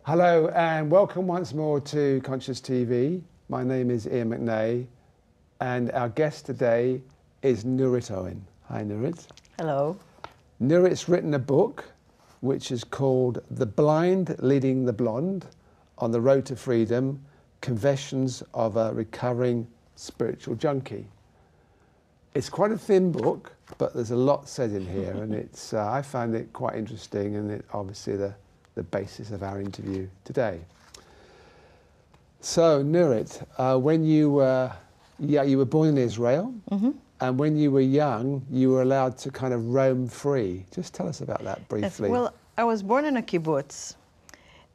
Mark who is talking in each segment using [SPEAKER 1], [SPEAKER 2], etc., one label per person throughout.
[SPEAKER 1] Hello and welcome once more to Conscious TV. My name is Iain McNay and our guest today is Nurit Oren. Hi Nurit.
[SPEAKER 2] Hello.
[SPEAKER 1] Nurit's written a book which is called The Blind Leading the Blonde on the Road to Freedom, Confessions of a Recovering Spiritual Junkie. It's quite a thin book, but there's a lot said in here and it's I found it quite interesting and it obviously the basis of our interview today. So Nurit, when you were born in Israel, and when you were young, you were allowed to kind of roam free. Just tell us about that briefly.
[SPEAKER 2] Yes, well, I was born in a kibbutz,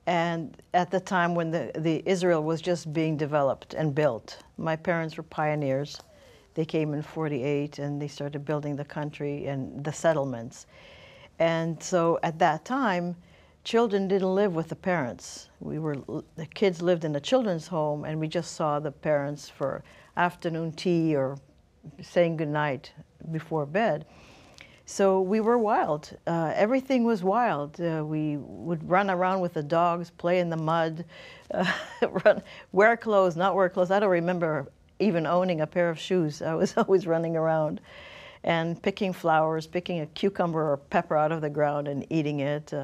[SPEAKER 2] and at the time when the Israel was just being developed and built. My parents were pioneers. They came in '48 and they started building the country and the settlements. And so at that time, children didn't live with the parents. The kids lived in a children's home and we just saw the parents for afternoon tea or saying goodnight before bed. So we were wild. Everything was wild. We would run around with the dogs, play in the mud, wear clothes, not wear clothes. I don't remember even owning a pair of shoes. I was always running around and picking flowers, picking a cucumber or pepper out of the ground and eating it.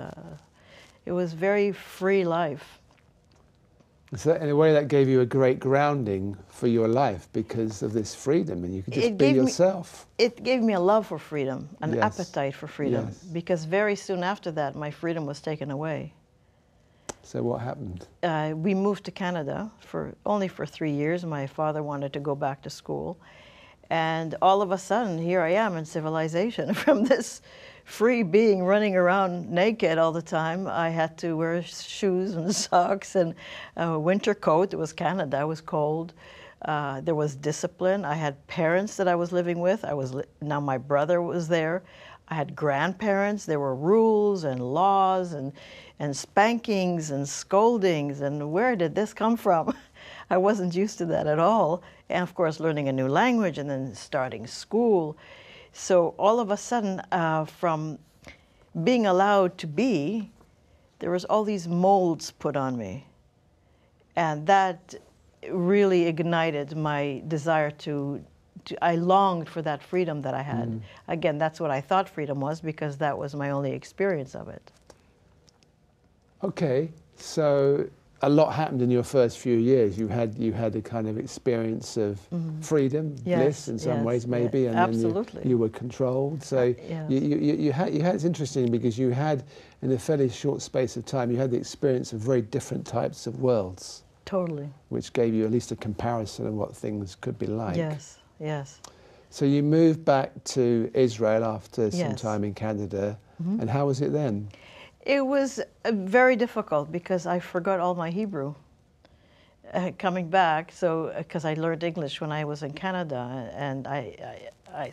[SPEAKER 2] It was very free life.
[SPEAKER 1] So in a way that gave you a great grounding for your life because of this freedom and you could just be yourself.
[SPEAKER 2] It gave me a love for freedom, an appetite for freedom, because very soon after that my freedom was taken away.
[SPEAKER 1] So what happened?
[SPEAKER 2] We moved to Canada only for 3 years. My father wanted to go back to school. And all of a sudden, here I am in civilization. From this free being running around naked all the time, I had to wear shoes and socks and a winter coat. It was Canada, it was cold. There was discipline. I had parents that I was living with. Now my brother was there. I had grandparents. There were rules and laws and spankings and scoldings. And where did this come from? I wasn't used to that at all. And of course, learning a new language and then starting school. So all of a sudden, from being allowed to be, there was all these molds put on me. And that really ignited my desire I longed for that freedom that I had. Again, that's what I thought freedom was because that was my only experience of it.
[SPEAKER 1] Okay, so a lot happened in your first few years. You had a kind of experience of freedom, bliss in some ways maybe, and
[SPEAKER 2] absolutely.
[SPEAKER 1] Then you were controlled. So you had it's interesting because you had, in a fairly short space of time, you had the experience of very different types of worlds.
[SPEAKER 2] Totally.
[SPEAKER 1] Which gave you at least a comparison of what things could be like.
[SPEAKER 2] Yes, yes.
[SPEAKER 1] So you moved back to Israel after some time in Canada, and how was it then?
[SPEAKER 2] It was very difficult because I forgot all my Hebrew coming back. So because I learned English when I was in Canada, and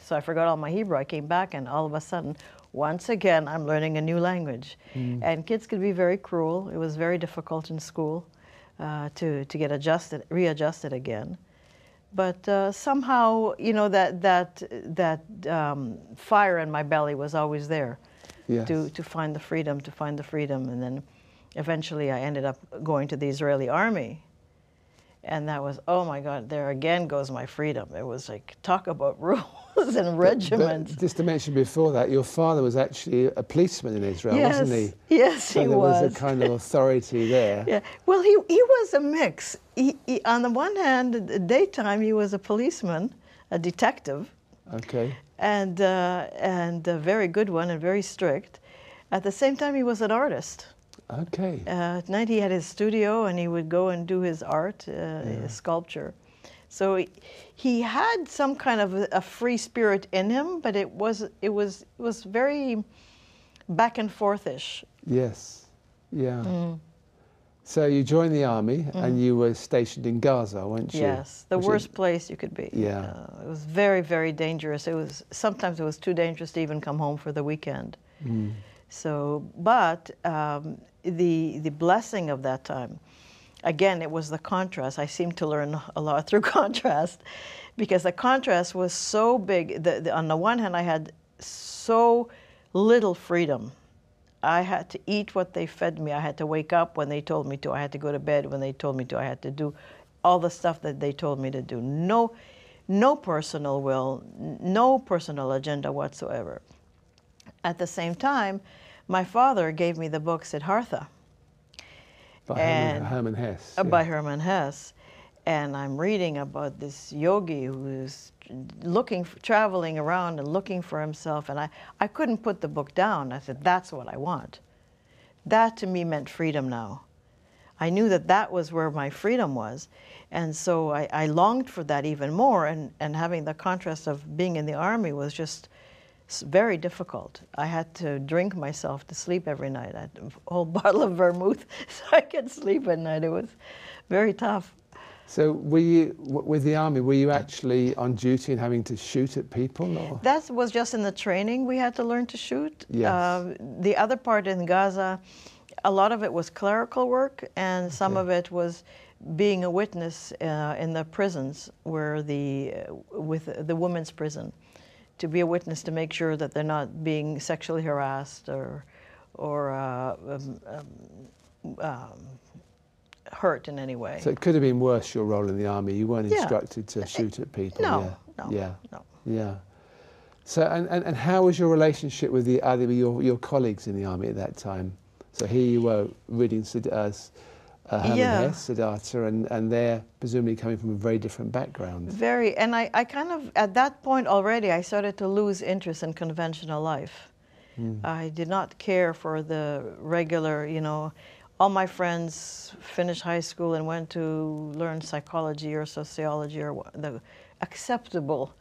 [SPEAKER 2] so I forgot all my Hebrew. I came back, and all of a sudden, once again, I'm learning a new language. And kids could be very cruel. It was very difficult in school to get readjusted again. But somehow, you know, that fire in my belly was always there. To find the freedom, and then eventually I ended up going to the Israeli army, and that was, oh my God, there again goes my freedom. It was like, talk about rules and regiments.
[SPEAKER 1] But just to mention before that, your father was actually a policeman in Israel, wasn't he?
[SPEAKER 2] Yes, he was.
[SPEAKER 1] So there was a kind of authority there.
[SPEAKER 2] Yeah, well, he was a mix. He, on the one hand, at the daytime, he was a policeman, a detective.
[SPEAKER 1] Okay.
[SPEAKER 2] And a very good one and very strict. At the same time, he was an artist.
[SPEAKER 1] Okay.
[SPEAKER 2] At night, he had his studio, and he would go and do his art, his sculpture. So he had some kind of a free spirit in him, but it was very back and forth-ish.
[SPEAKER 1] Yes. Yeah. So you joined the army, and you were stationed in Gaza, weren't you?
[SPEAKER 2] Yes, the worst place you could be.
[SPEAKER 1] Yeah.
[SPEAKER 2] It was very, very dangerous. Sometimes it was too dangerous to even come home for the weekend. So, but the blessing of that time, again, it was the contrast. I seemed to learn a lot through contrast, because the contrast was so big. On the one hand, I had so little freedom. I had to eat what they fed me. I had to wake up when they told me to. I had to go to bed when they told me to. I had to do all the stuff that they told me to do. No personal will, no personal agenda whatsoever. At the same time, my father gave me the book Siddhartha.
[SPEAKER 1] By Herman Hesse.
[SPEAKER 2] By Herman Hesse. And I'm reading about this yogi who's traveling around and looking for himself. And I couldn't put the book down. I said, that's what I want. That to me meant freedom now. I knew that that was where my freedom was. And so I longed for that even more. And having the contrast of being in the army was just very difficult. I had to drink myself to sleep every night. I had a whole bottle of vermouth so I could sleep at night. It was very tough.
[SPEAKER 1] So were you, with the army, were you actually on duty and having to shoot at people? Or?
[SPEAKER 2] That was just in the training we had to learn to shoot.
[SPEAKER 1] Yes.
[SPEAKER 2] The other part in Gaza, a lot of it was clerical work, and some of it was being a witness in the prisons, where with the women's prison, to be a witness to make sure that they're not being sexually harassed or hurt in any way.
[SPEAKER 1] So it could have been worse, your role in the army. You weren't instructed to shoot at people.
[SPEAKER 2] No.
[SPEAKER 1] Yeah. So and how was your relationship with your colleagues in the army at that time? So here you were reading Herman Hesse, Siddhartha, and they're presumably coming from a very different background.
[SPEAKER 2] Very, and I kind of, at that point already, I started to lose interest in conventional life. I did not care for the regular, all my friends finished high school and went to learn psychology or sociology or the acceptable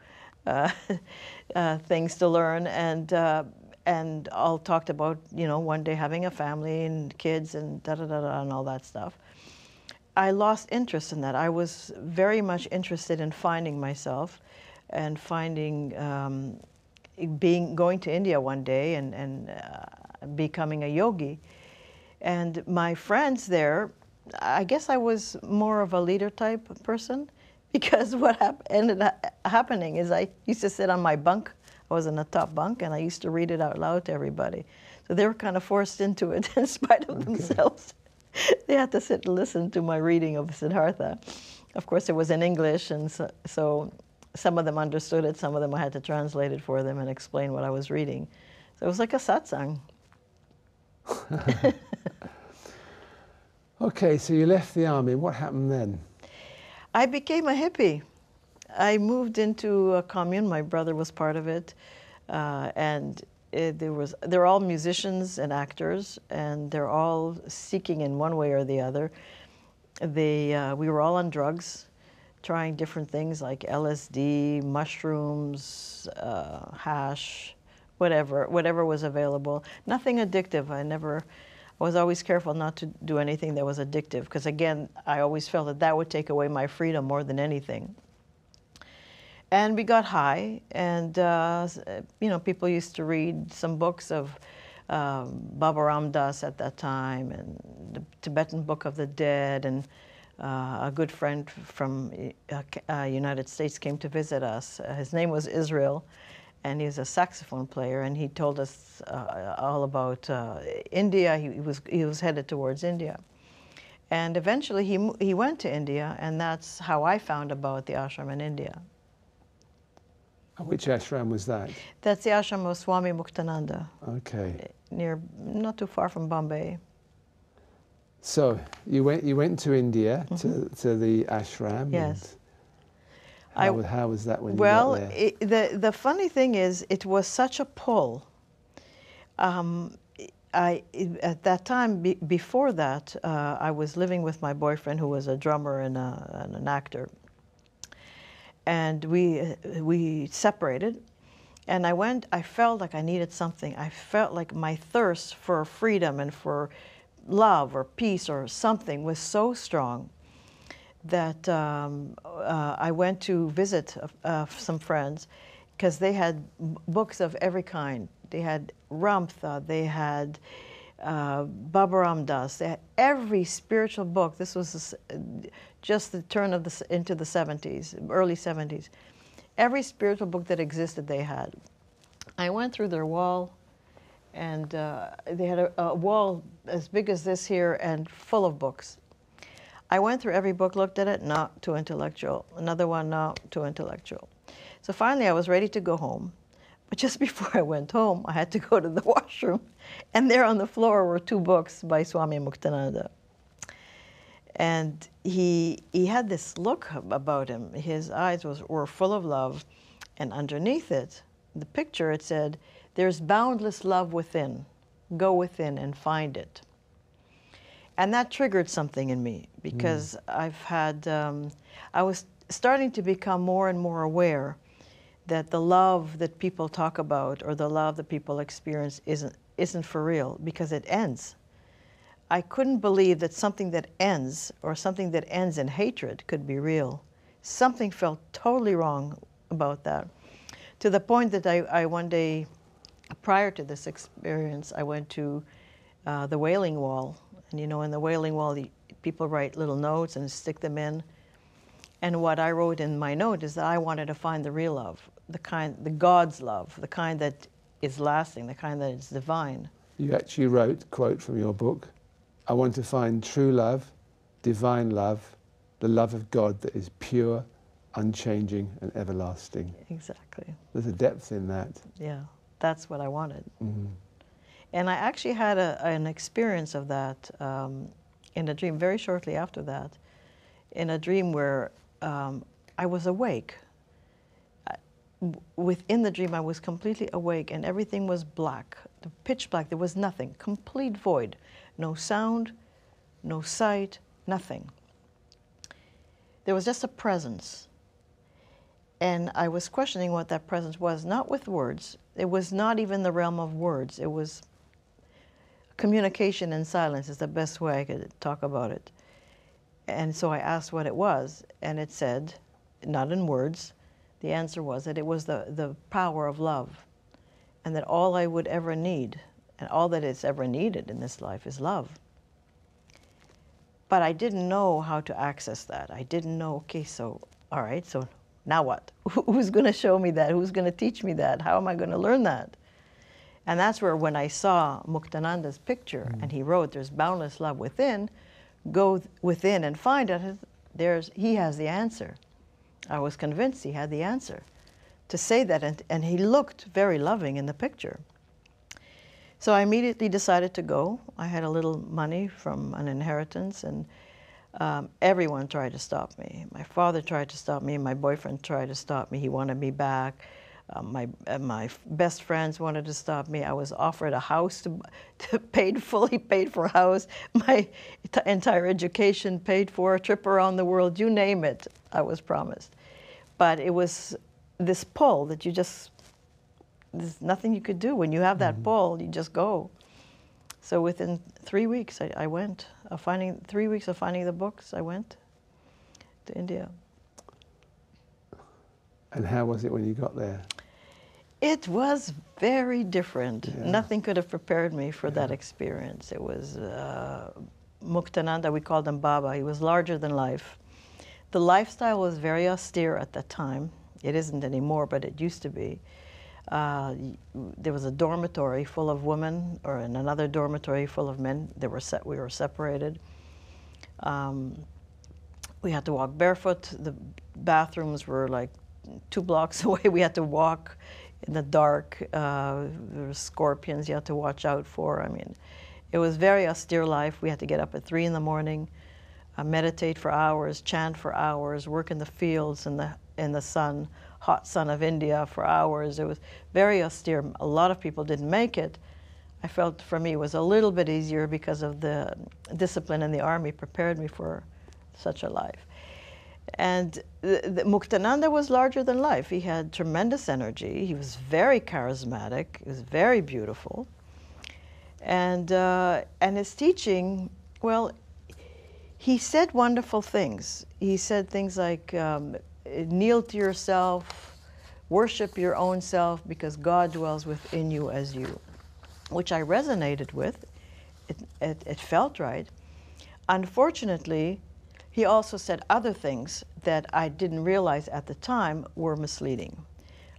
[SPEAKER 2] things to learn, and all talked about, one day having a family and kids and da-da-da-da and all that stuff. I lost interest in that. I was very much interested in finding myself and finding, going to India one day and becoming a yogi. And my friends there, I guess I was more of a leader type person, because what ended up happening is I used to sit on my bunk. I was in the top bunk, and I used to read it out loud to everybody. So they were kind of forced into it in spite of themselves. They had to sit and listen to my reading of Siddhartha. Of course, it was in English, and so some of them understood it, some of them I had to translate it for them and explain what I was reading. So it was like a satsang.
[SPEAKER 1] Okay, so you left the army. What happened then?
[SPEAKER 2] I became a hippie. I moved into a commune. My brother was part of it, and they're all musicians and actors, and they're all seeking in one way or the other. We were all on drugs, trying different things like LSD, mushrooms, hash, whatever was available. Nothing addictive. I was always careful not to do anything that was addictive, because again, I always felt that would take away my freedom more than anything. And we got high, and people used to read some books of Baba Ram Das at that time, and the Tibetan Book of the Dead, and a good friend from United States came to visit us. His name was Israel, and he was a saxophone player, and he told us all about India. He was headed towards India. And eventually he went to India, and that's how I found about the ashram in India.
[SPEAKER 1] Which ashram was that?
[SPEAKER 2] That's the ashram of Swami Muktananda.
[SPEAKER 1] Okay.
[SPEAKER 2] Not too far from Bombay.
[SPEAKER 1] So you went to India to the ashram.
[SPEAKER 2] Yes.
[SPEAKER 1] How was that when you got there?
[SPEAKER 2] The funny thing is, it was such a pull. At that time, before that, I was living with my boyfriend, who was a drummer and an actor. And we separated, and I felt like I needed something. I felt like my thirst for freedom and for love or peace or something was so strong that I went to visit some friends, because they had books of every kind. They had Ramtha, they had Baba Ram Das, they had every spiritual book. This was just the turn of into the 70s, early 70s. Every spiritual book that existed, they had. I went through their wall, and they had a wall as big as this here and full of books. I went through every book, looked at it, not too intellectual. Another one, not too intellectual. So finally I was ready to go home. But just before I went home, I had to go to the washroom. And there on the floor were 2 books by Swami Muktananda. And he had this look about him. His eyes were full of love. And underneath it, the picture, it said, "There's boundless love within. Go within and find it." And that triggered something in me, because I've had, I was starting to become more and more aware that the love that people talk about or the love that people experience isn't for real, because it ends. I couldn't believe that something that ends, or something that ends in hatred, could be real. Something felt totally wrong about that, to the point that I one day, prior to this experience, I went to the Wailing Wall. And you know, in the Wailing Wall, people write little notes and stick them in. And what I wrote in my note is that I wanted to find the real love, the God's love, the kind that is lasting, the kind that is divine.
[SPEAKER 1] You actually wrote, quote from your book, "I want to find true love, divine love, the love of God that is pure, unchanging and everlasting."
[SPEAKER 2] Exactly.
[SPEAKER 1] There's a depth in that.
[SPEAKER 2] Yeah, that's what I wanted.
[SPEAKER 1] Mm-hmm.
[SPEAKER 2] And I actually had an experience of that in a dream very shortly after that, in a dream where I was awake. Within the dream, I was completely awake, and everything was black, pitch black. There was nothing, complete void. No sound, no sight, nothing. There was just a presence. And I was questioning what that presence was, not with words. It was not even the realm of words. It was communication in silence is the best way I could talk about it. And so I asked what it was, and it said, not in words, the answer was that it was the power of love, and that all I would ever need, and all that it's ever needed in this life, is love. But I didn't know how to access that. I didn't know, okay, so, all right, so now what? Who's going to show me that? Who's going to teach me that? How am I going to learn that? And that's where, when I saw Muktananda's picture, and he wrote, "There's boundless love within, go within and find it," he has the answer. I was convinced he had the answer to say that, and he looked very loving in the picture. So I immediately decided to go. I had a little money from an inheritance, and everyone tried to stop me. My father tried to stop me, my boyfriend tried to stop me. He wanted me back. My best friends wanted to stop me. I was offered a house, fully paid for house, my entire education paid for, a trip around the world, you name it, I was promised. But it was this pull that there's nothing you could do. When you have that pull, you just go. So within 3 weeks, I went. 3 weeks of finding the books, I went to India.
[SPEAKER 1] And how was it when you got there?
[SPEAKER 2] It was very different.
[SPEAKER 1] Yeah.
[SPEAKER 2] Nothing could have prepared me for that experience. It was Muktananda, we called him Baba. He was larger than life. The lifestyle was very austere at that time. It isn't anymore, but it used to be. There was a dormitory full of women, or in another dormitory full of men. We were separated. We had to walk barefoot. The bathrooms were like 2 blocks away. We had to walk in the dark. There were scorpions you had to watch out for. I mean, it was very austere life. We had to get up at 3 in the morning, meditate for hours, chant for hours, work in the fields in the sun, hot sun of India for hours. It was very austere. A lot of people didn't make it. I felt for me it was a little bit easier because of the discipline in the army prepared me for such a life. And the Muktananda was larger than life. He had tremendous energy. He was very charismatic. He was very beautiful. And his teaching, well, he said wonderful things. He said things like, kneel to yourself, worship your own self, because God dwells within you as you, which I resonated with. It felt right. Unfortunately, he also said other things that I didn't realize at the time were misleading.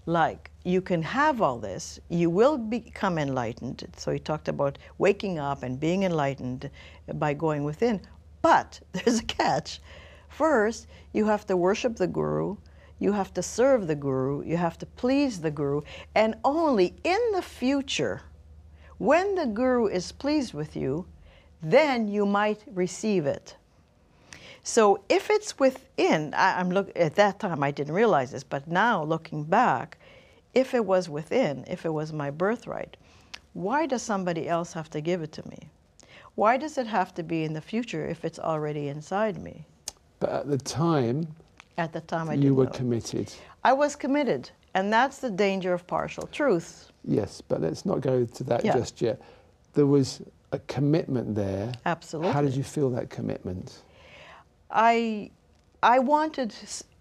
[SPEAKER 2] Like, you can have all this, you will become enlightened. So he talked about waking up and being enlightened by going within. But there's a catch. First, you have to worship the guru, you have to serve the guru, you have to please the guru, and only in the future, when the guru is pleased with you, then you might receive it. So if it's within, at that time I didn't realize this, but now looking back, if it was within, if it was my birthright, why does somebody else have to give it to me? Why does it have to be in the future if it's already inside me?
[SPEAKER 1] But at the time,
[SPEAKER 2] I didn't
[SPEAKER 1] you were
[SPEAKER 2] know.
[SPEAKER 1] committed.
[SPEAKER 2] I was committed, and that's the danger of partial truth.
[SPEAKER 1] Yes, but let's not go to that
[SPEAKER 2] Yeah.
[SPEAKER 1] just yet. There was a commitment there.
[SPEAKER 2] Absolutely.
[SPEAKER 1] How did you feel that commitment?
[SPEAKER 2] I wanted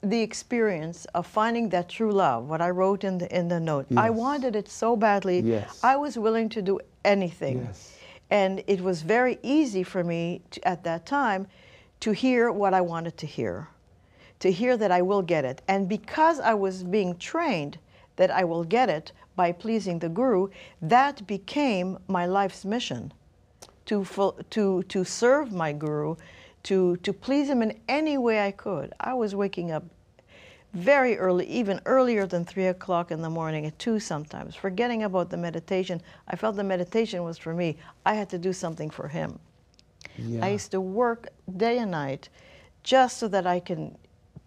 [SPEAKER 2] the experience of finding that true love, what I wrote in the note. I
[SPEAKER 1] Yes.
[SPEAKER 2] wanted it so badly.
[SPEAKER 1] Yes.
[SPEAKER 2] I was willing to do anything.
[SPEAKER 1] Yes.
[SPEAKER 2] And it was very easy for me at that time to hear what I wanted to hear that I will get it. And because I was being trained that I will get it by pleasing the guru, that became my life's mission, to serve my guru, to please him in any way I could. I was waking up very early, even earlier than 3 o'clock in the morning, at 2 sometimes, forgetting about the meditation. I felt the meditation was for me. I had to do something for him.
[SPEAKER 1] Yeah.
[SPEAKER 2] I used to work day and night just so that I can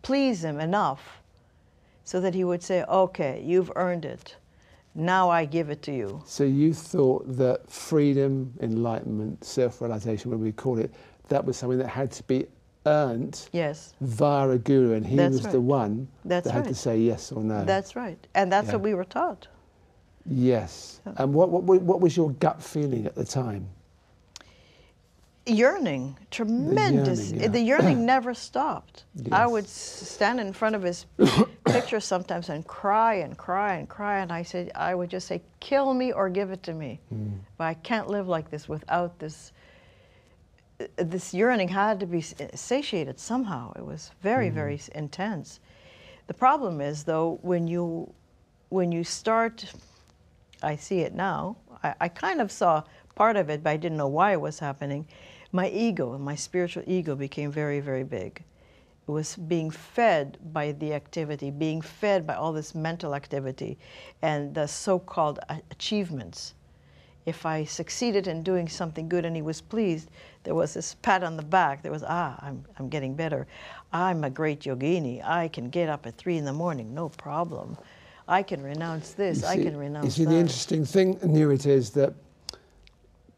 [SPEAKER 2] please him enough so that he would say, okay, you've earned it. Now I give it to you.
[SPEAKER 1] So you thought that freedom, enlightenment, self-realization, whatever we call it, that was something that had to be earned
[SPEAKER 2] Yes.
[SPEAKER 1] via a guru, and he
[SPEAKER 2] That's
[SPEAKER 1] was
[SPEAKER 2] right.
[SPEAKER 1] the one
[SPEAKER 2] That's
[SPEAKER 1] that had to
[SPEAKER 2] right.
[SPEAKER 1] say yes or no.
[SPEAKER 2] That's right. And that's
[SPEAKER 1] Yeah.
[SPEAKER 2] what we were taught.
[SPEAKER 1] Yes. And what was your gut feeling at the time?
[SPEAKER 2] Yearning, tremendous.
[SPEAKER 1] yearning, yeah.
[SPEAKER 2] The yearning never stopped. I
[SPEAKER 1] Yes.
[SPEAKER 2] would stand in front of his picture sometimes and cry and cry and cry, and I would just say, kill me or give it to me. But I can't live like this without this. This yearning had to be satiated somehow. It was very, very intense. The problem is, though, when you start, I see it now. I kind of saw part of it, but I didn't know why it was happening. My ego, my spiritual ego, became very, very big. It was being fed by the activity, being fed by all this mental activity and the so-called achievements. If I succeeded in doing something good and he was pleased, there was this pat on the back. There was, I'm getting better. I'm a great yogini. I can get up at 3 in the morning, no problem. I can renounce this, I can renounce
[SPEAKER 1] You see,
[SPEAKER 2] that.
[SPEAKER 1] the interesting thing, Nurit, is that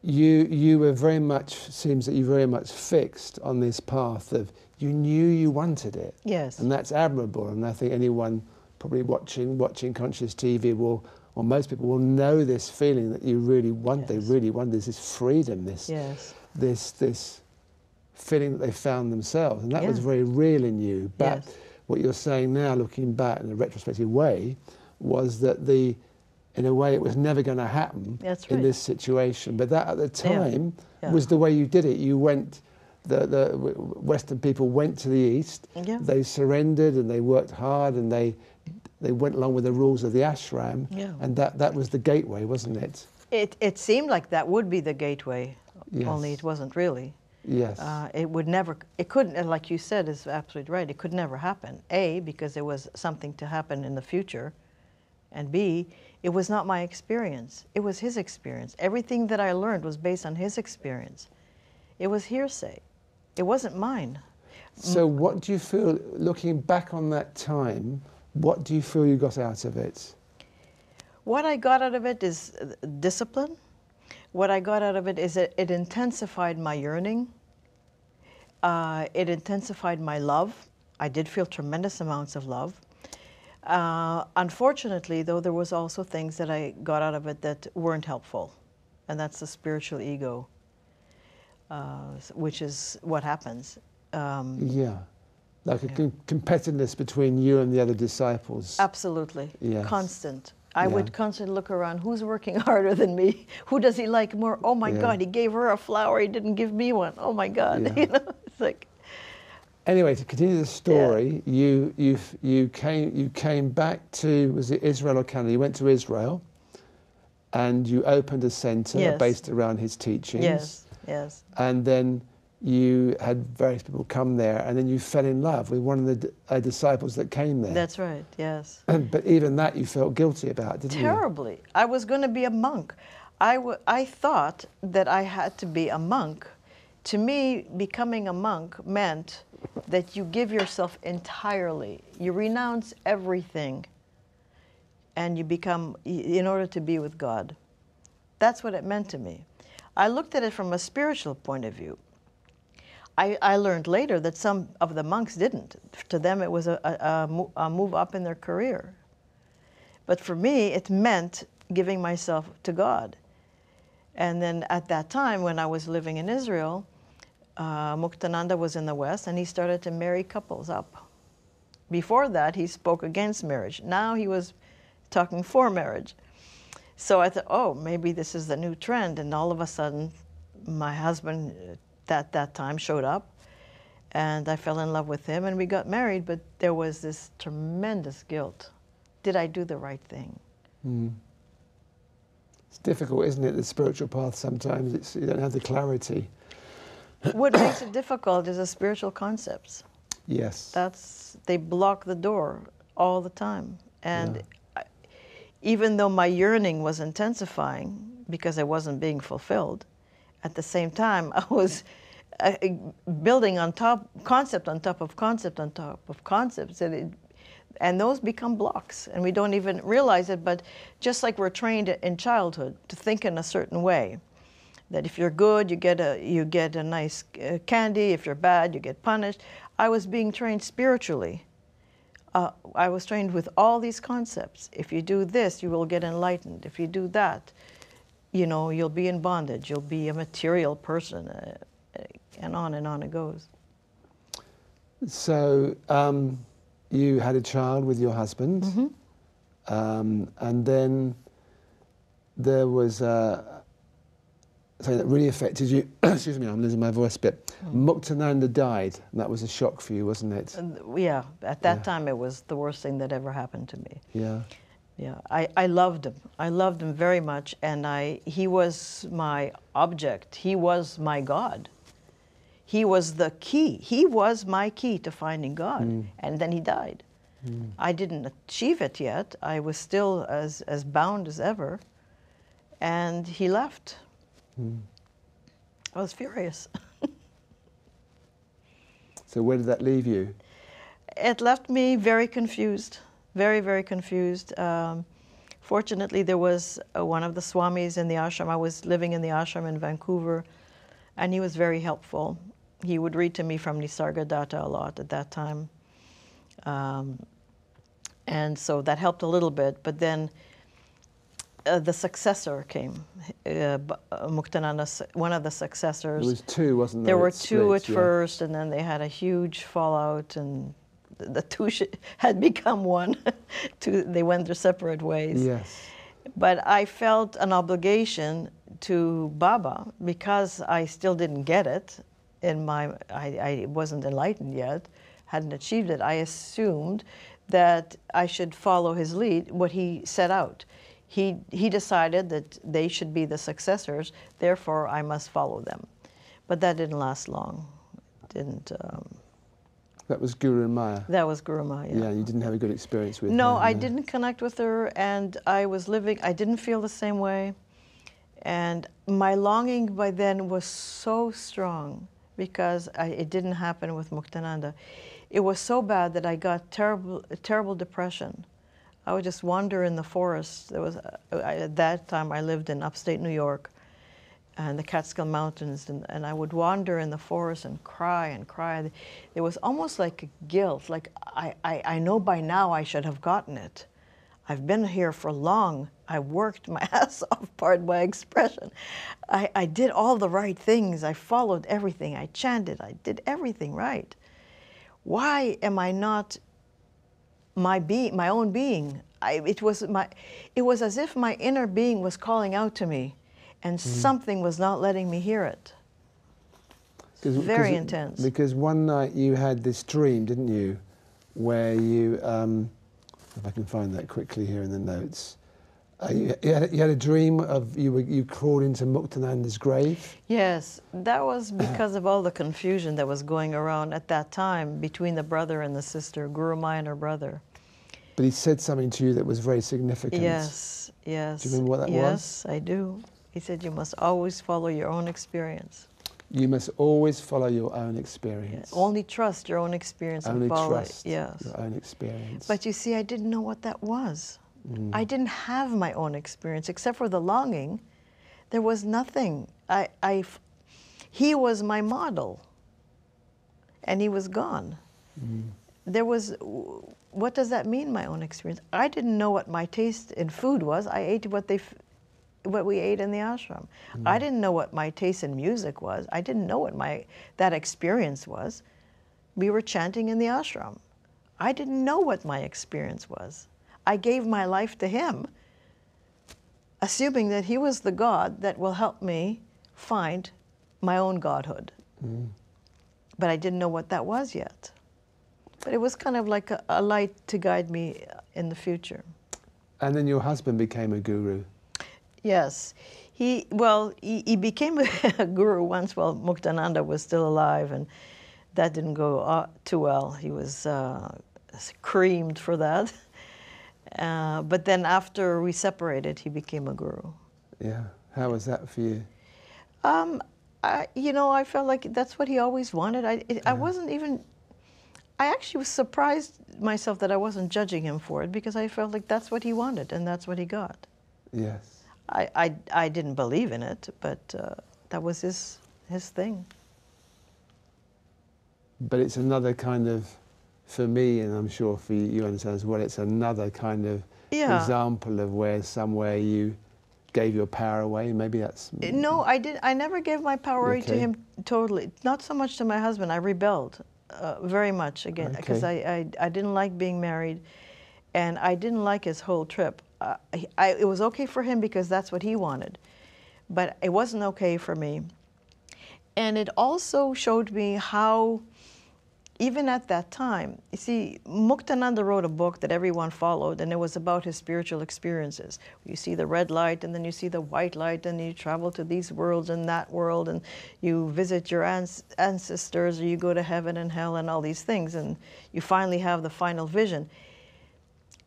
[SPEAKER 1] you were very much, seems that you very much fixed on this path of, you knew you wanted it.
[SPEAKER 2] Yes.
[SPEAKER 1] And that's admirable, and I think anyone probably watching Conscious TV will, or most people will know this feeling that you really want, they really want this freedom, this feeling that they found themselves, and that was very real in you. But what you're saying now, looking back in a retrospective way, was that in a way it was never going to happen in this situation. But that at the time was the way you did it. You went, the Western people went to the East, they surrendered and they worked hard and they went along with the rules of the ashram, and that was the gateway, wasn't it?
[SPEAKER 2] It seemed like that would be the gateway, only it wasn't really.
[SPEAKER 1] Yes.
[SPEAKER 2] It couldn't, like you said, is absolutely right, it could never happen. A, because there was something to happen in the future, and B, it was not my experience, it was his experience. Everything that I learned was based on his experience. It was hearsay, it wasn't mine.
[SPEAKER 1] So what do you feel, looking back on that time, what do you feel you got out of it?
[SPEAKER 2] What I got out of it is discipline. What I got out of it is that it intensified my yearning. It intensified my love. I did feel tremendous amounts of love. Unfortunately, though, there was also things that I got out of it that weren't helpful. And that's the spiritual ego, which is what happens. Like a
[SPEAKER 1] competitiveness between you and the other disciples.
[SPEAKER 2] Absolutely.
[SPEAKER 1] Yes.
[SPEAKER 2] Constant. I would constantly look around, who's working harder than me? Who does he like more? Oh my God, he gave her a flower, he didn't give me one. Oh my God. You know, it's like,
[SPEAKER 1] Anyway, to continue the story, you came back to, was it Israel or Canada? You went to Israel, and you opened a centre based around his teachings.
[SPEAKER 2] Yes, yes.
[SPEAKER 1] And then you had various people come there, and then you fell in love with one of the disciples that came there.
[SPEAKER 2] That's right, yes.
[SPEAKER 1] But even that you felt guilty about, didn't you?
[SPEAKER 2] Terribly. I was going to be a monk. I thought that I had to be a monk. To me, becoming a monk meant that you give yourself entirely. You renounce everything, and you become, in order to be with God. That's what it meant to me. I looked at it from a spiritual point of view. I learned later that some of the monks didn't. To them, it was a move up in their career. But for me, it meant giving myself to God. And then at that time, when I was living in Israel, Muktananda was in the West, and he started to marry couples up. Before that, he spoke against marriage. Now he was talking for marriage. So I thought, oh, maybe this is the new trend. And all of a sudden, my husband at that time showed up, and I fell in love with him, and we got married. But there was this tremendous guilt. Did I do the right thing?
[SPEAKER 1] It's difficult, isn't it, the spiritual path sometimes? You don't have the clarity.
[SPEAKER 2] What makes it difficult is the spiritual concepts.
[SPEAKER 1] Yes.
[SPEAKER 2] They block the door all the time. And even though my yearning was intensifying because I wasn't being fulfilled, at the same time I was building on top, concept on top of concept on top of concepts, and those become blocks, and we don't even realize it. But just like we're trained in childhood to think in a certain way, that if you're good, you get a nice candy. If you're bad, you get punished. I was being trained spiritually. I was trained with all these concepts. If you do this, you will get enlightened. If you do that, you know, you'll be in bondage. You'll be a material person, and on it goes.
[SPEAKER 1] So you had a child with your husband, and then there was something that really affected you. Excuse me, I'm losing my voice a bit. Muktananda died, and that was a shock for you, wasn't it?
[SPEAKER 2] Yeah, at that time it was the worst thing that ever happened to me.
[SPEAKER 1] Yeah.
[SPEAKER 2] Yeah, I loved him. I loved him very much, and he was my object. He was my God. He was the key. He was my key to finding God, and then he died. I didn't achieve it yet. I was still as bound as ever, and he left. I was furious.
[SPEAKER 1] So where did that leave you?
[SPEAKER 2] It left me very confused, very, very confused. Fortunately, there was one of the swamis in the ashram. I was living in the ashram in Vancouver, and he was very helpful. He would read to me from Nisargadatta a lot at that time. And so that helped a little bit, but then the successor came, Muktananda, one of the successors.
[SPEAKER 1] There was two, wasn't there?
[SPEAKER 2] There were two at first, and then they had a huge fallout, and the two had become one. They went their separate ways.
[SPEAKER 1] Yes.
[SPEAKER 2] But I felt an obligation to Baba because I still didn't get it. I wasn't enlightened yet, hadn't achieved it. I assumed that I should follow his lead, what he set out. He decided that they should be the successors, therefore I must follow them. But that didn't last long.
[SPEAKER 1] That was Guru Maya.
[SPEAKER 2] That was Guru Maya.
[SPEAKER 1] Yeah, you didn't have a good experience with her.
[SPEAKER 2] No, I didn't connect with her, and I didn't feel the same way. And my longing by then was so strong because it didn't happen with Muktananda. It was so bad that I got terrible depression. I would just wander in the forest. At that time I lived in upstate New York and the Catskill Mountains, and I would wander in the forest and cry and cry. It was almost like a guilt, like I know by now I should have gotten it. I've been here for long. I worked my ass off, pardon my expression. I did all the right things. I followed everything. I chanted. I did everything right. Why am I not my own being? It was as if my inner being was calling out to me, and something was not letting me hear it. Very intense.
[SPEAKER 1] Because one night you had this dream, didn't you, where you, if I can find that quickly here in the notes, you had a dream of you crawled into Muktananda's grave?
[SPEAKER 2] Yes, that was because of all the confusion that was going around at that time between the brother and the sister, Guru Mai and her brother.
[SPEAKER 1] But he said something to you that was very significant.
[SPEAKER 2] Yes, yes.
[SPEAKER 1] Do you remember what that was?
[SPEAKER 2] Yes, I do. He said you must always follow your own experience.
[SPEAKER 1] You must always follow your own experience.
[SPEAKER 2] Yeah. Only trust your own experience
[SPEAKER 1] Only
[SPEAKER 2] and follow
[SPEAKER 1] trust
[SPEAKER 2] it. Yes.
[SPEAKER 1] your own experience.
[SPEAKER 2] But you see, I didn't know what that was. I didn't have my own experience except for the longing. There was nothing. He was my model, and he was gone. There was. What does that mean, my own experience? I didn't know what my taste in food was. I ate what we ate in the ashram. I didn't know what my taste in music was. I didn't know what that experience was. We were chanting in the ashram. I didn't know what my experience was. I gave my life to him, assuming that he was the God that will help me find my own godhood. But I didn't know what that was yet. But it was kind of like a light to guide me in the future.
[SPEAKER 1] And then your husband became a guru.
[SPEAKER 2] Yes. He became a guru once while Muktananda was still alive, and that didn't go too well. He was creamed for that. But then after we separated, he became a guru.
[SPEAKER 1] Yeah. How was that for you?
[SPEAKER 2] I felt like that's what he always wanted. I wasn't even... I actually was surprised myself that I wasn't judging him for it, because I felt like that's what he wanted and that's what he got.
[SPEAKER 1] Yes.
[SPEAKER 2] I didn't believe in it, but that was his thing.
[SPEAKER 1] But it's another kind of, for me, and I'm sure for you understand as well, it's another kind of example of where somewhere you gave your power away. Maybe that's...
[SPEAKER 2] No, I never gave my power away to him totally. Not so much to my husband. I rebelled very much again, because I didn't like being married, and I didn't like his whole trip. It was okay for him because that's what he wanted, but it wasn't okay for me. And it also showed me how, even at that time, you see, Muktananda wrote a book that everyone followed, and it was about his spiritual experiences. You see the red light, and then you see the white light, and you travel to these worlds and that world, and you visit your ancestors, or you go to heaven and hell and all these things, and you finally have the final vision.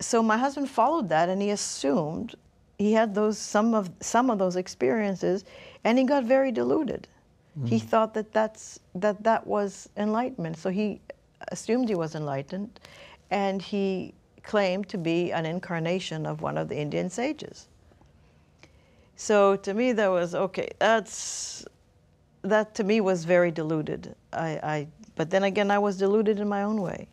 [SPEAKER 2] So my husband followed that, and he assumed he had some of those experiences, and he got very deluded. He thought that was enlightenment. So he assumed he was enlightened, and he claimed to be an incarnation of one of the Indian sages. So to me, that was okay. That to me was very deluded. But then again, I was deluded in my own way.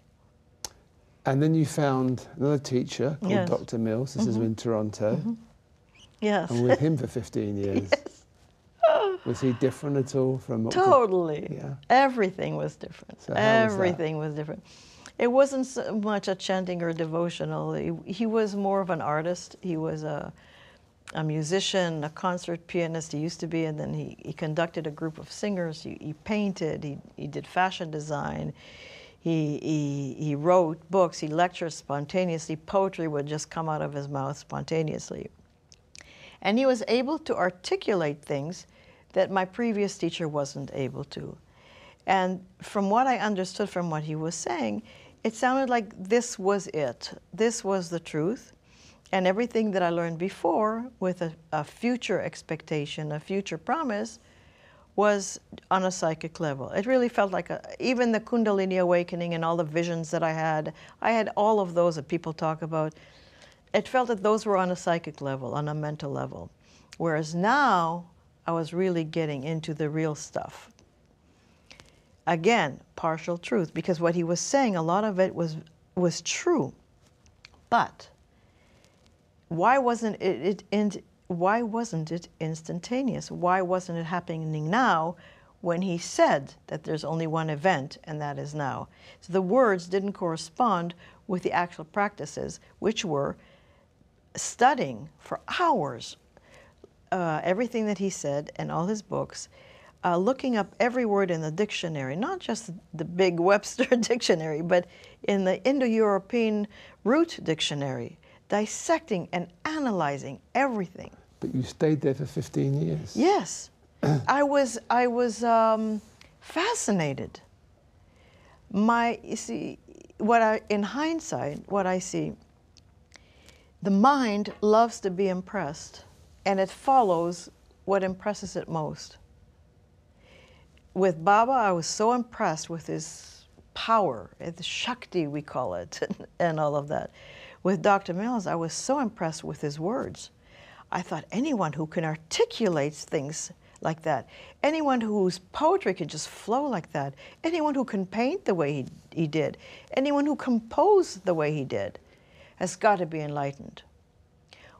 [SPEAKER 1] And then you found another teacher called Dr. Mills. This is in Toronto.
[SPEAKER 2] Yes.
[SPEAKER 1] And with him for 15 years.
[SPEAKER 2] Yes.
[SPEAKER 1] Was he different at all from...
[SPEAKER 2] Totally.
[SPEAKER 1] Yeah.
[SPEAKER 2] Everything was different.
[SPEAKER 1] So
[SPEAKER 2] Everything was different. It wasn't so much a chanting or devotional. He was more of an artist. He was a musician, a concert pianist. He used to be, and then he conducted a group of singers. He painted. He did fashion design. He wrote books. He lectured spontaneously. Poetry would just come out of his mouth spontaneously. And he was able to articulate things that my previous teacher wasn't able to. And from what I understood from what he was saying, it sounded like this was it. This was the truth. And everything that I learned before with a future expectation, a future promise, was on a psychic level. It really felt like even the Kundalini awakening and all the visions that I had all of those that people talk about. It felt that those were on a psychic level, on a mental level. Whereas now, I was really getting into the real stuff. Again, partial truth, because what he was saying, a lot of it was true. But why wasn't it instantaneous? Why wasn't it happening now when he said that there's only one event, and that is now? So the words didn't correspond with the actual practices, which were studying for hours everything that he said and all his books, looking up every word in the dictionary, not just the big Webster dictionary, but in the Indo-European root dictionary, dissecting and analyzing everything.
[SPEAKER 1] But you stayed there for 15 years.
[SPEAKER 2] Yes. I was fascinated. You see, in hindsight, what I see, the mind loves to be impressed, and it follows what impresses it most. With Baba, I was so impressed with his power, the Shakti we call it, and all of that. With Dr. Mills, I was so impressed with his words. I thought anyone who can articulate things like that, anyone whose poetry can just flow like that, anyone who can paint the way he did, anyone who composed the way he did, has got to be enlightened.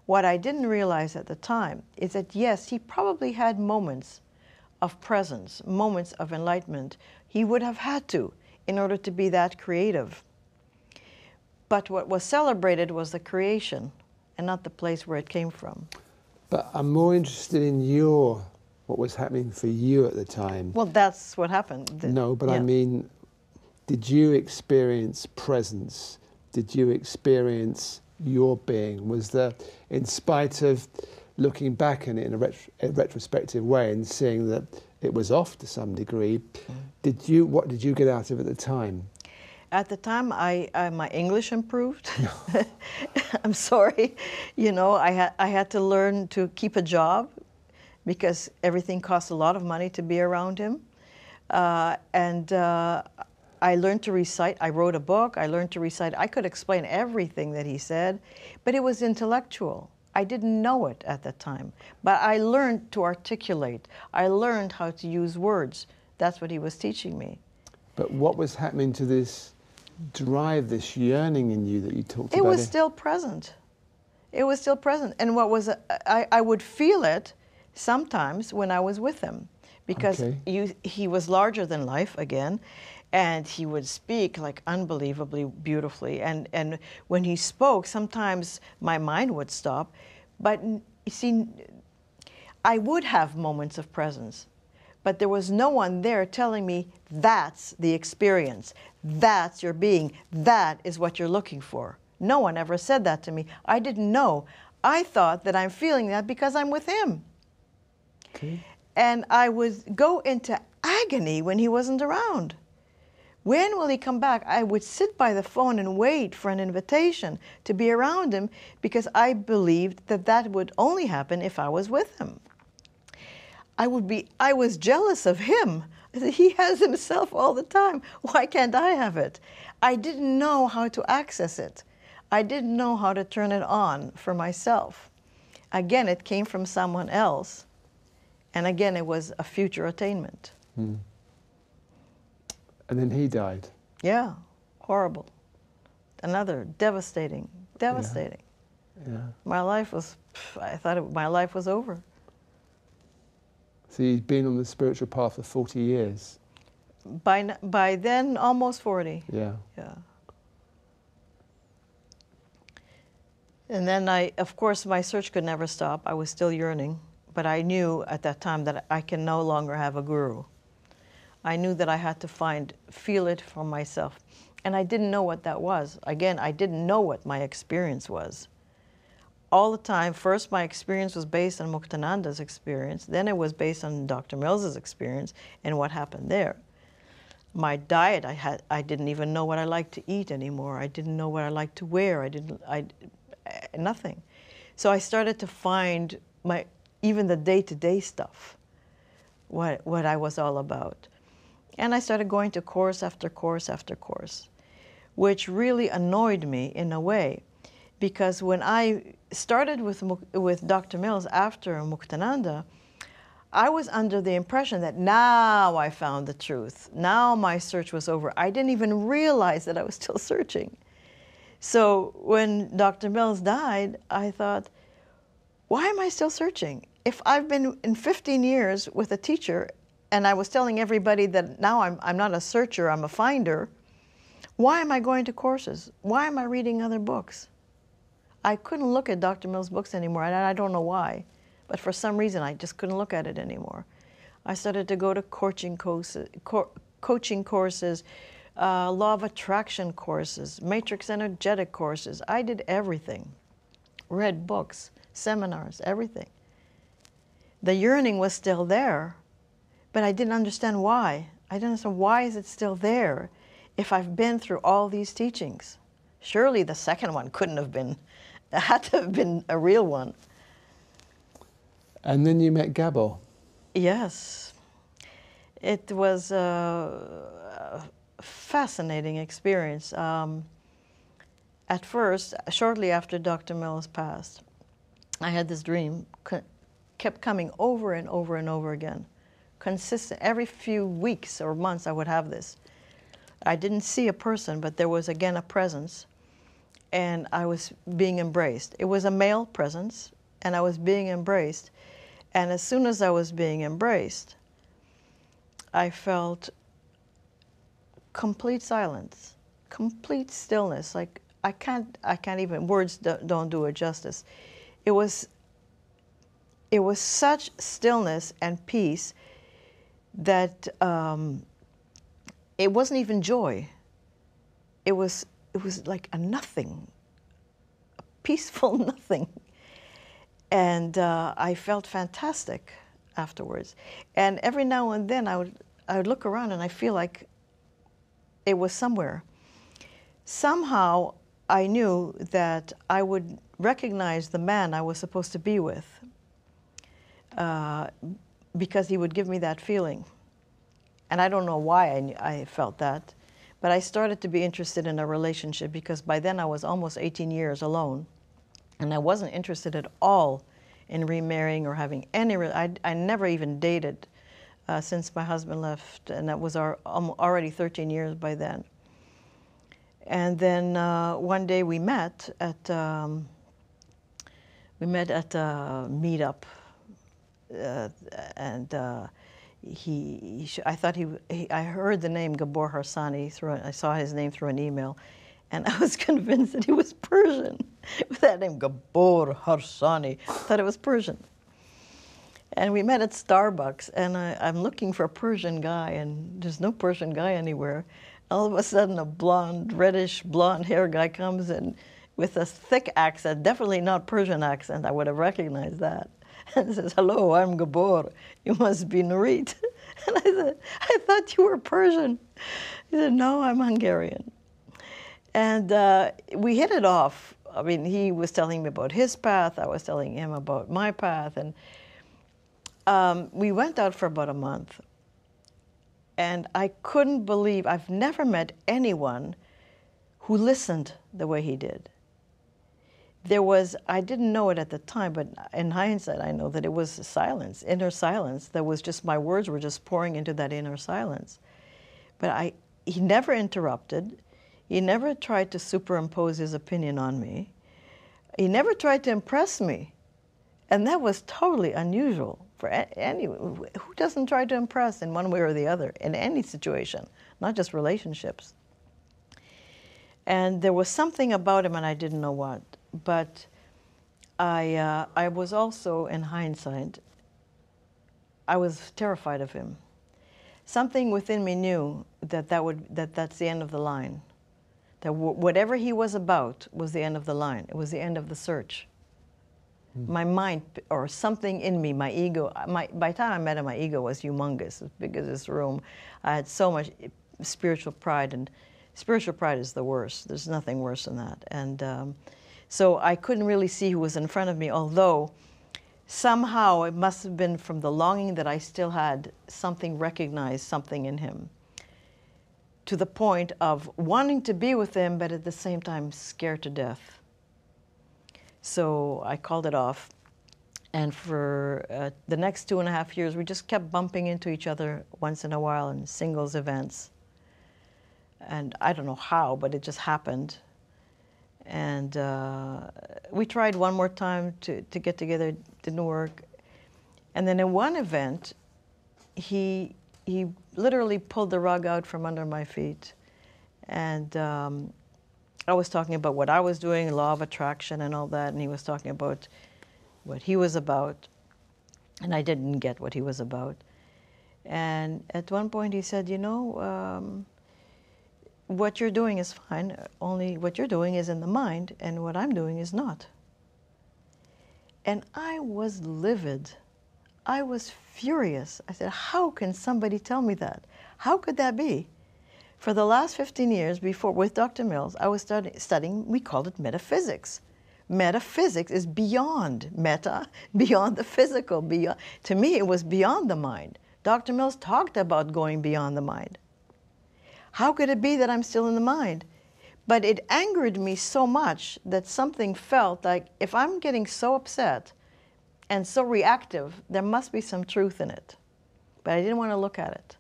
[SPEAKER 2] What I didn't realize at the time is that, yes, he probably had moments of presence, moments of enlightenment. He would have had to in order to be that creative. But what was celebrated was the creation and not the place where it came from.
[SPEAKER 1] But I'm more interested in what was happening for you at the time.
[SPEAKER 2] Well, that's what happened.
[SPEAKER 1] No, but
[SPEAKER 2] yeah.
[SPEAKER 1] I mean, did you experience presence? Did you experience your being? Was there, in spite of looking back on it in a retrospective way and seeing that it was off to some degree, what did you get out of it at the time?
[SPEAKER 2] At the time, my English improved. I'm sorry. You know, I had to learn to keep a job because everything cost a lot of money to be around him. I learned to recite. I wrote a book. I learned to recite. I could explain everything that he said, but it was intellectual. I didn't know it at the time, but I learned to articulate. I learned how to use words. That's what he was teaching me.
[SPEAKER 1] But what was happening to this drive, this yearning in you that you talked about?
[SPEAKER 2] It was still present. It was still present. And what was, I would feel it sometimes when I was with him, because he was larger than life again, and he would speak like unbelievably beautifully. And when he spoke, sometimes my mind would stop. But you see, I would have moments of presence, but there was no one there telling me, that's the experience, that's your being, that is what you're looking for. No one ever said that to me. I didn't know. I thought that I'm feeling that because I'm with him.
[SPEAKER 1] Okay.
[SPEAKER 2] And I would go into agony when he wasn't around. When will he come back? I would sit by the phone and wait for an invitation to be around him because I believed that that would only happen if I was with him. I was jealous of him. He has himself all the time. Why can't I have it? I didn't know how to access it. I didn't know how to turn it on for myself. Again, it came from someone else. And again, it was a future attainment.
[SPEAKER 1] Hmm. And then he died.
[SPEAKER 2] Yeah, horrible. Another devastating.
[SPEAKER 1] Yeah.
[SPEAKER 2] My life was, I thought my life was over.
[SPEAKER 1] So you'd been on the spiritual path for 40 years.
[SPEAKER 2] By then, almost 40.
[SPEAKER 1] Yeah.
[SPEAKER 2] Yeah. And then of course, my search could never stop. I was still yearning, but I knew at that time that I can no longer have a guru. I knew that I had to feel it for myself. And I didn't know what that was. Again, I didn't know what my experience was. All the time, first my experience was based on Muktananda's experience, then it was based on Dr. Mills's experience and what happened there. My diet, I didn't even know what I liked to eat anymore. I didn't know what I liked to wear. Nothing. So I started to find even the day-to-day stuff, what I was all about. And I started going to course after course after course, which really annoyed me in a way, because when I started with Dr. Mills after Muktananda, I was under the impression that now I found the truth. Now my search was over. I didn't even realize that I was still searching. So when Dr. Mills died, I thought, why am I still searching? If I've been in 15 years with a teacher and I was telling everybody that now I'm not a searcher, I'm a finder, why am I going to courses? Why am I reading other books? I couldn't look at Dr. Mill's books anymore, and I don't know why, but for some reason I just couldn't look at it anymore. I started to go to coaching courses, law of attraction courses, matrix energetic courses. I did everything. Read books, seminars, everything. The yearning was still there, but I didn't understand why. I didn't understand why is it still there if I've been through all these teachings. Surely the second one couldn't have been, it had to have been a real one.
[SPEAKER 1] And then you met Gabor.
[SPEAKER 2] Yes. It was a fascinating experience. At first, shortly after Dr. Mills passed, I had this dream, kept coming over and over and over again. Consistent, every few weeks or months I would have this. I didn't see a person, but there was again a presence, and I was being embraced. It was a male presence, and I was being embraced. And as soon as I was being embraced, I felt complete silence, complete stillness. Like I can't even, words don't do it justice. It was such stillness and peace that it wasn't even joy. It was like a nothing, a peaceful nothing. And I felt fantastic afterwards. And every now and then I would look around and I feel like it was somewhere. Somehow I knew that I would recognize the man I was supposed to be with because he would give me that feeling. And I don't know why I felt that, but I started to be interested in a relationship because by then I was almost 18 years alone. And I wasn't interested at all in remarrying or having any, I never even dated since my husband left, and that was already 13 years by then. And then one day we met at a meetup, and I thought I heard the name Gabor Harsanyi I saw his name through an email, and I was convinced that he was Persian. With that name, Gabor Harsanyi, I thought it was Persian. And we met at Starbucks, and I'm looking for a Persian guy, and there's no Persian guy anywhere. All of a sudden, a blonde, reddish blonde hair guy comes in with a thick accent, definitely not Persian accent. I would have recognized that. And says, "Hello, I'm Gabor. You must be Nurit." And I said, "I thought you were Persian." He said, "No, I'm Hungarian." And we hit it off. I mean, he was telling me about his path. I was telling him about my path. And we went out for about a month. And I couldn't believe, I've never met anyone who listened the way he did. There was, I didn't know it at the time, but in hindsight, I know that it was silence, inner silence. That was just, my words were just pouring into that inner silence. But he never interrupted. He never tried to superimpose his opinion on me. He never tried to impress me. And that was totally unusual for anyone. Who doesn't try to impress in one way or the other, in any situation, not just relationships? And there was something about him, and I didn't know what. But I was also, in hindsight, I was terrified of him. Something within me knew that that's the end of the line. That whatever he was about was the end of the line. It was the end of the search. My mind, or something in me, my ego, by the time I met him, my ego was humongous, as big as this room. I had so much spiritual pride, and spiritual pride is the worst. There's nothing worse than that. And so I couldn't really see who was in front of me, although somehow it must have been from the longing that I still had something recognized, something in him, to the point of wanting to be with him, but at the same time scared to death. So I called it off. And for the next 2.5 years, we just kept bumping into each other once in a while in singles events. And I don't know how, but it just happened. And we tried one more time to get together. It didn't work. And then in one event, he literally pulled the rug out from under my feet. And I was talking about what I was doing, law of attraction and all that, and he was talking about what he was about, and I didn't get what he was about. And at one point he said, you know, what you're doing is fine, only what you're doing is in the mind, and what I'm doing is not. And I was livid. I was furious. I said, how can somebody tell me that? How could that be? For the last 15 years before, with Dr. Mills, I was studying, we called it metaphysics. Metaphysics is beyond meta, beyond the physical. Beyond, to me, it was beyond the mind. Dr. Mills talked about going beyond the mind. How could it be that I'm still in the mind? But it angered me so much that something felt like, if I'm getting so upset and so reactive, there must be some truth in it. But I didn't want to look at it.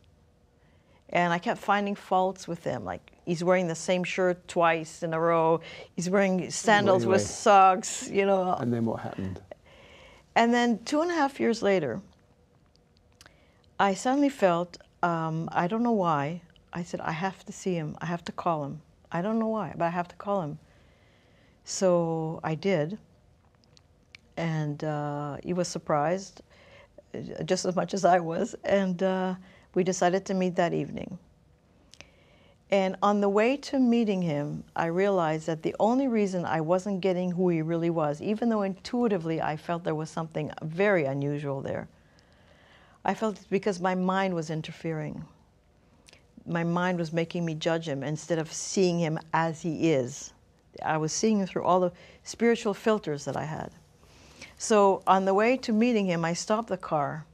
[SPEAKER 2] And I kept finding faults with him, like he's wearing the same shirt twice in a row, he's wearing sandals with socks, you know.
[SPEAKER 1] And then what happened?
[SPEAKER 2] And then 2.5 years later, I suddenly felt, I don't know why, I said, I have to see him, I have to call him. I don't know why, but I have to call him. So I did, and he was surprised, just as much as I was, and we decided to meet that evening. And on the way to meeting him, I realized that the only reason I wasn't getting who he really was, even though intuitively I felt there was something very unusual there, I felt it's because my mind was interfering. My mind was making me judge him instead of seeing him as he is. I was seeing him through all the spiritual filters that I had. So on the way to meeting him, I stopped the car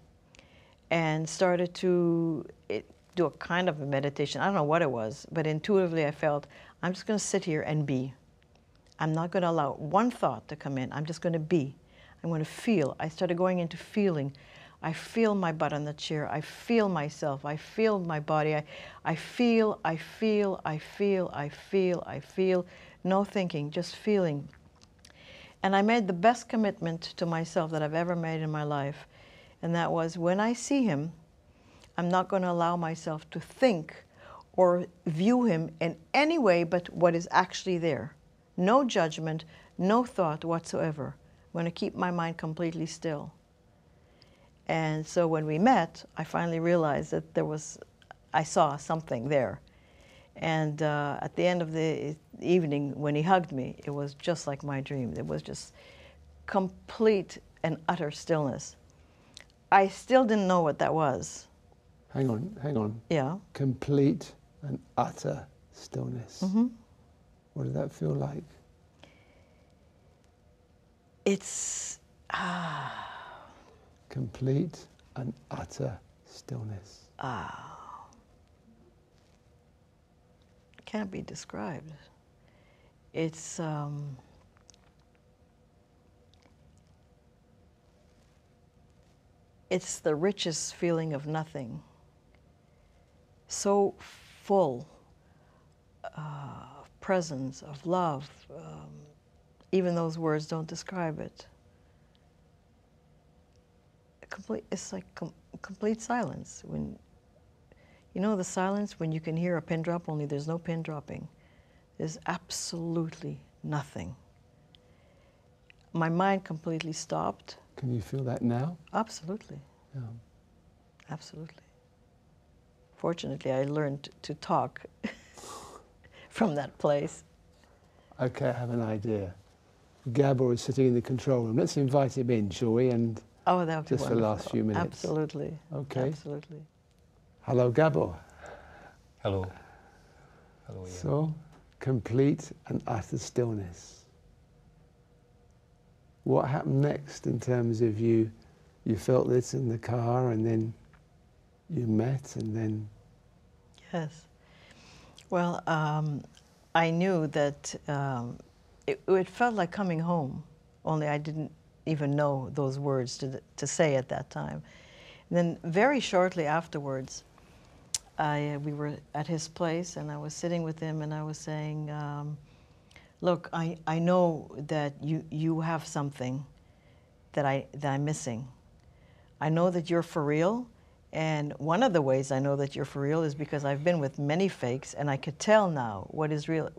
[SPEAKER 2] and started to do a kind of a meditation. I don't know what it was, but intuitively I felt, I'm just going to sit here and be. I'm not going to allow one thought to come in. I'm just going to be. I'm going to feel. I started going into feeling. I feel my butt on the chair. I feel myself. I feel my body. I feel. No thinking, just feeling. And I made the best commitment to myself that I've ever made in my life. And that was, when I see him, I'm not going to allow myself to think or view him in any way but what is actually there. No judgment, no thought whatsoever. I'm going to keep my mind completely still. And so when we met, I finally realized that I saw something there. And at the end of the evening, when he hugged me, it was just like my dream. It was just complete and utter stillness. I still didn't know what that was.
[SPEAKER 1] Hang on.
[SPEAKER 2] Yeah.
[SPEAKER 1] Complete and utter stillness.
[SPEAKER 2] Mm-hmm.
[SPEAKER 1] What did that feel like?
[SPEAKER 2] It's
[SPEAKER 1] complete and utter stillness.
[SPEAKER 2] Can't be described. It's the richest feeling of nothing. So full of presence, of love. Even those words don't describe it. It's like complete silence. When you know the silence when you can hear a pin drop, only there's no pin dropping. There's absolutely nothing. My mind completely stopped.
[SPEAKER 1] Can you feel that now?
[SPEAKER 2] Absolutely.
[SPEAKER 1] Yeah.
[SPEAKER 2] Absolutely. Fortunately, I learned to talk from that place.
[SPEAKER 1] Okay, I have an idea. Gabor is sitting in the control room. Let's invite him in, shall we? And
[SPEAKER 2] oh, that would be
[SPEAKER 1] just
[SPEAKER 2] wonderful.
[SPEAKER 1] for the last few minutes.
[SPEAKER 2] Absolutely.
[SPEAKER 1] Okay.
[SPEAKER 2] Absolutely.
[SPEAKER 1] Hello, Gabor.
[SPEAKER 3] Hello. Hello, Iain.
[SPEAKER 1] So, complete and utter stillness. What happened next in terms of you felt this in the car and then you met and then...
[SPEAKER 2] Yes. Well, I knew that it felt like coming home, only I didn't even know those words to say at that time. And then very shortly afterwards, we were at his place and I was sitting with him and I was saying, look, I know that you have something that I'm missing. I know that you're for real, and one of the ways I know that you're for real is because I've been with many fakes and I could tell now what is real,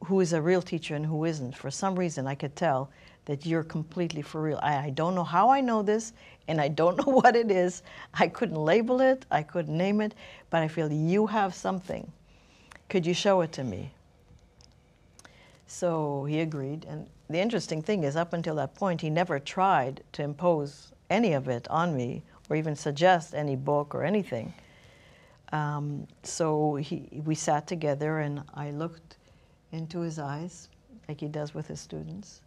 [SPEAKER 2] who is a real teacher and who isn't. For some reason, I could tell that you're completely for real. I don't know how I know this, and I don't know what it is. I couldn't label it, I couldn't name it, but I feel you have something. Could you show it to me? So he agreed, and the interesting thing is, up until that point, he never tried to impose any of it on me, or even suggest any book or anything. So we sat together, and I looked into his eyes, like he does with his students,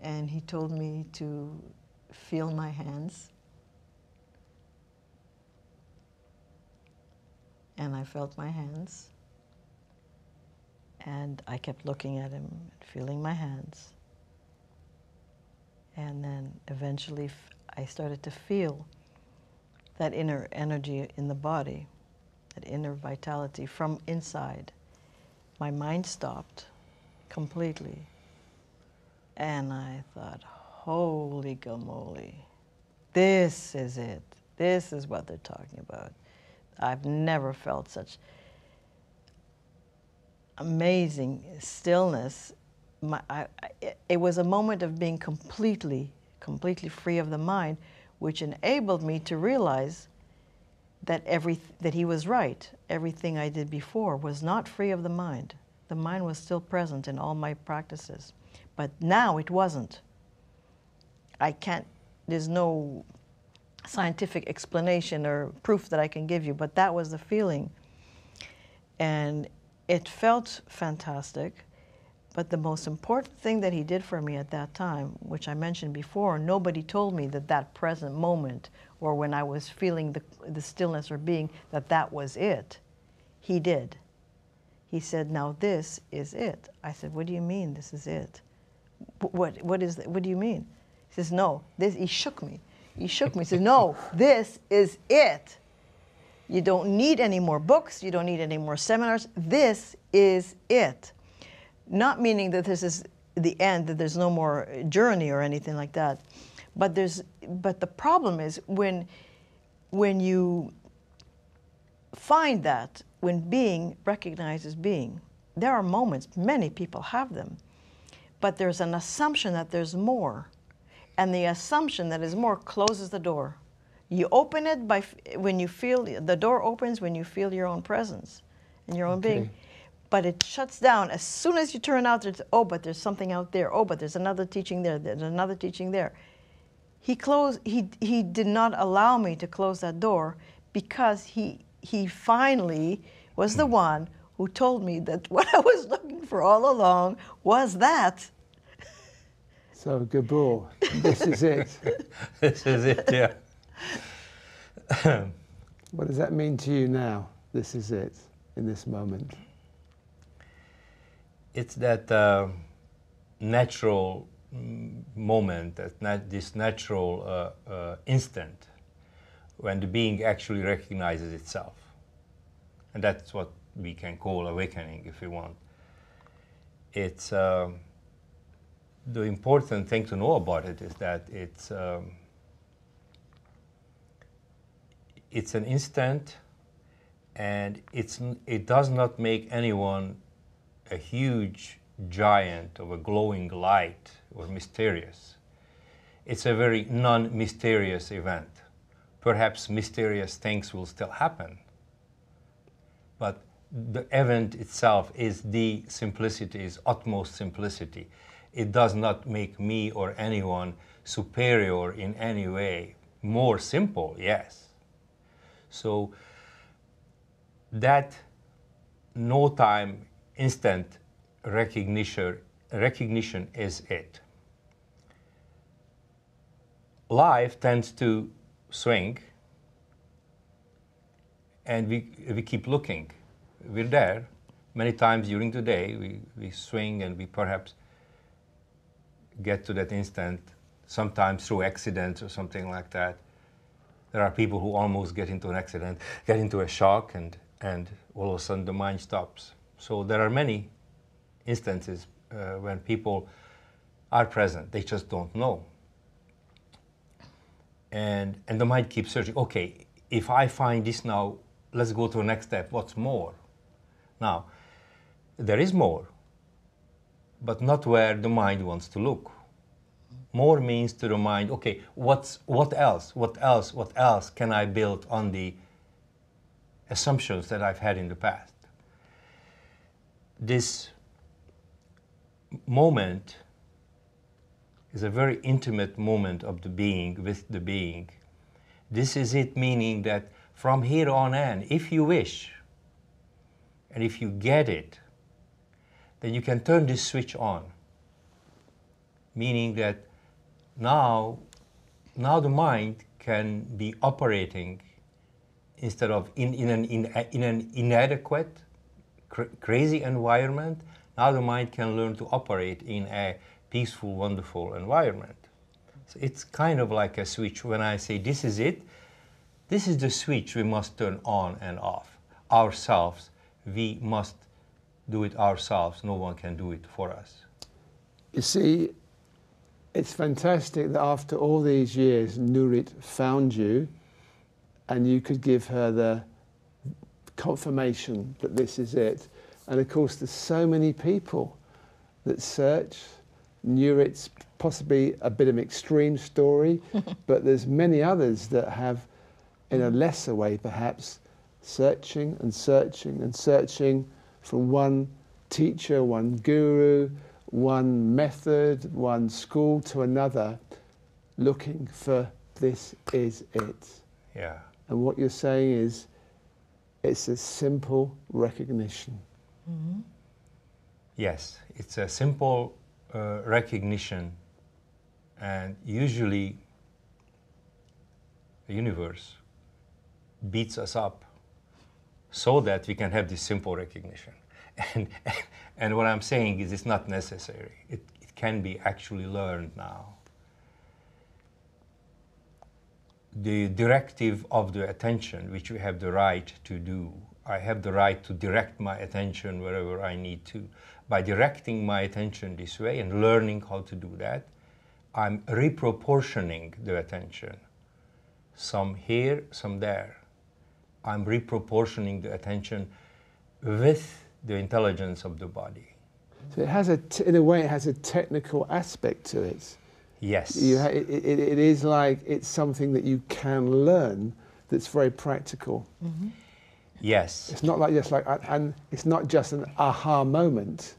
[SPEAKER 2] and he told me to feel my hands. And I felt my hands. And I kept looking at him, feeling my hands. And then eventually I started to feel that inner energy in the body, that inner vitality from inside. My mind stopped completely. And I thought, holy gamoly, this is it. This is what they're talking about. I've never felt such amazing stillness. It was a moment of being completely free of the mind, which enabled me to realize that that he was right. Everything I did before was not free of the mind. The mind was still present in all my practices. But now it wasn't. There's no scientific explanation or proof that I can give you, but that was the feeling. And it felt fantastic, but the most important thing that he did for me at that time, which I mentioned before, nobody told me that present moment, or when I was feeling the stillness or being, that was it. He did. He said, now this is it. I said, what do you mean this is it? What do you mean? He says, no, he shook me. He shook me. He said, no, this is it. You don't need any more books. You don't need any more seminars. This is it. Not meaning that this is the end, that there's no more journey or anything like that. But the problem is when you find that, when being recognizes being, there are moments, many people have them, but there's an assumption that there's more. And the assumption that is more closes the door. You open it when you feel, the door opens when you feel your own presence and your own being. But it shuts down as soon as you turn out, oh, but there's something out there. Oh, but there's another teaching there. There's another teaching there. He did not allow me to close that door, because he finally was the one who told me that what I was looking for all along was that.
[SPEAKER 1] So, Gabor, this is it.
[SPEAKER 3] This is it, yeah.
[SPEAKER 1] What does that mean to you now? This is it, in this moment.
[SPEAKER 3] It's that natural moment, this natural instant when the being actually recognizes itself. And that's what we can call awakening, if we want. It's the important thing to know about it is that it's an instant, and it does not make anyone a huge giant of a glowing light or mysterious. It's a very non-mysterious event. Perhaps mysterious things will still happen, but the event itself is the simplicity, is utmost simplicity. It does not make me or anyone superior in any way. More simple, yes. So that no time, instant recognition is it. Life tends to swing, and we keep looking. We're there. Many times during the day, we swing, and we perhaps get to that instant, sometimes through accidents or something like that. There are people who almost get into an accident, get into a shock, and all of a sudden the mind stops. So there are many instances when people are present, they just don't know. And the mind keeps searching. Okay, if I find this now, let's go to the next step. What's more? Now, there is more, but not where the mind wants to look. More means to the mind, okay, what else can I build on the assumptions that I've had in the past? This moment is a very intimate moment of the being with the being. This is it, meaning that from here on in, if you wish, and if you get it, then you can turn this switch on. Meaning that now the mind can be operating instead of in an inadequate, crazy environment. Now the mind can learn to operate in a peaceful, wonderful environment. So it's kind of like a switch. When I say this is it, this is the switch we must turn on and off. Ourselves, we must do it ourselves. No one can do it for us.
[SPEAKER 1] You see, it's fantastic that after all these years, Nurit found you and you could give her the confirmation that this is it. And of course, there's so many people that search. Nurit's possibly a bit of an extreme story, but there's many others that have, in a lesser way perhaps, searching and searching and searching from one teacher, one guru, one method, one school to another, looking for this is it.
[SPEAKER 3] Yeah.
[SPEAKER 1] And what you're saying is, it's a simple recognition.
[SPEAKER 2] Mm-hmm.
[SPEAKER 3] Yes, it's a simple recognition, and usually the universe beats us up so that we can have this simple recognition. And what I'm saying is it's not necessary. It can be actually learned now. The directive of the attention, which we have the right to do, I have the right to direct my attention wherever I need to. By directing my attention this way and learning how to do that, I'm reproportioning the attention. Some here, some there. I'm reproportioning the attention with the intelligence of the body.
[SPEAKER 1] So it has in a way, it has a technical aspect to it.
[SPEAKER 3] Yes.
[SPEAKER 1] It is like it's something that you can learn that's very practical.
[SPEAKER 2] Mm-hmm.
[SPEAKER 3] Yes.
[SPEAKER 1] It's not like just like, and it's not just an aha moment.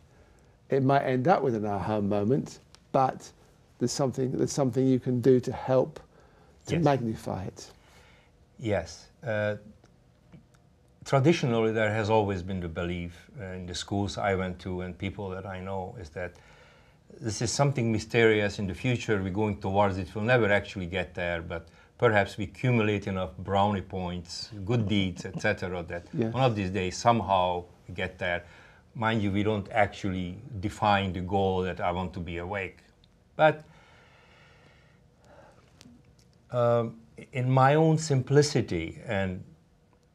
[SPEAKER 1] It might end up with an aha moment, but there's something you can do to help to magnify it.
[SPEAKER 3] Yes. Traditionally, there has always been the belief in the schools I went to and people that I know is that this is something mysterious. In the future, we're going towards it. We'll never actually get there, but perhaps we accumulate enough brownie points, good deeds, etc., that one of these days somehow we get there. Mind you, we don't actually define the goal that I want to be awake. But in my own simplicity and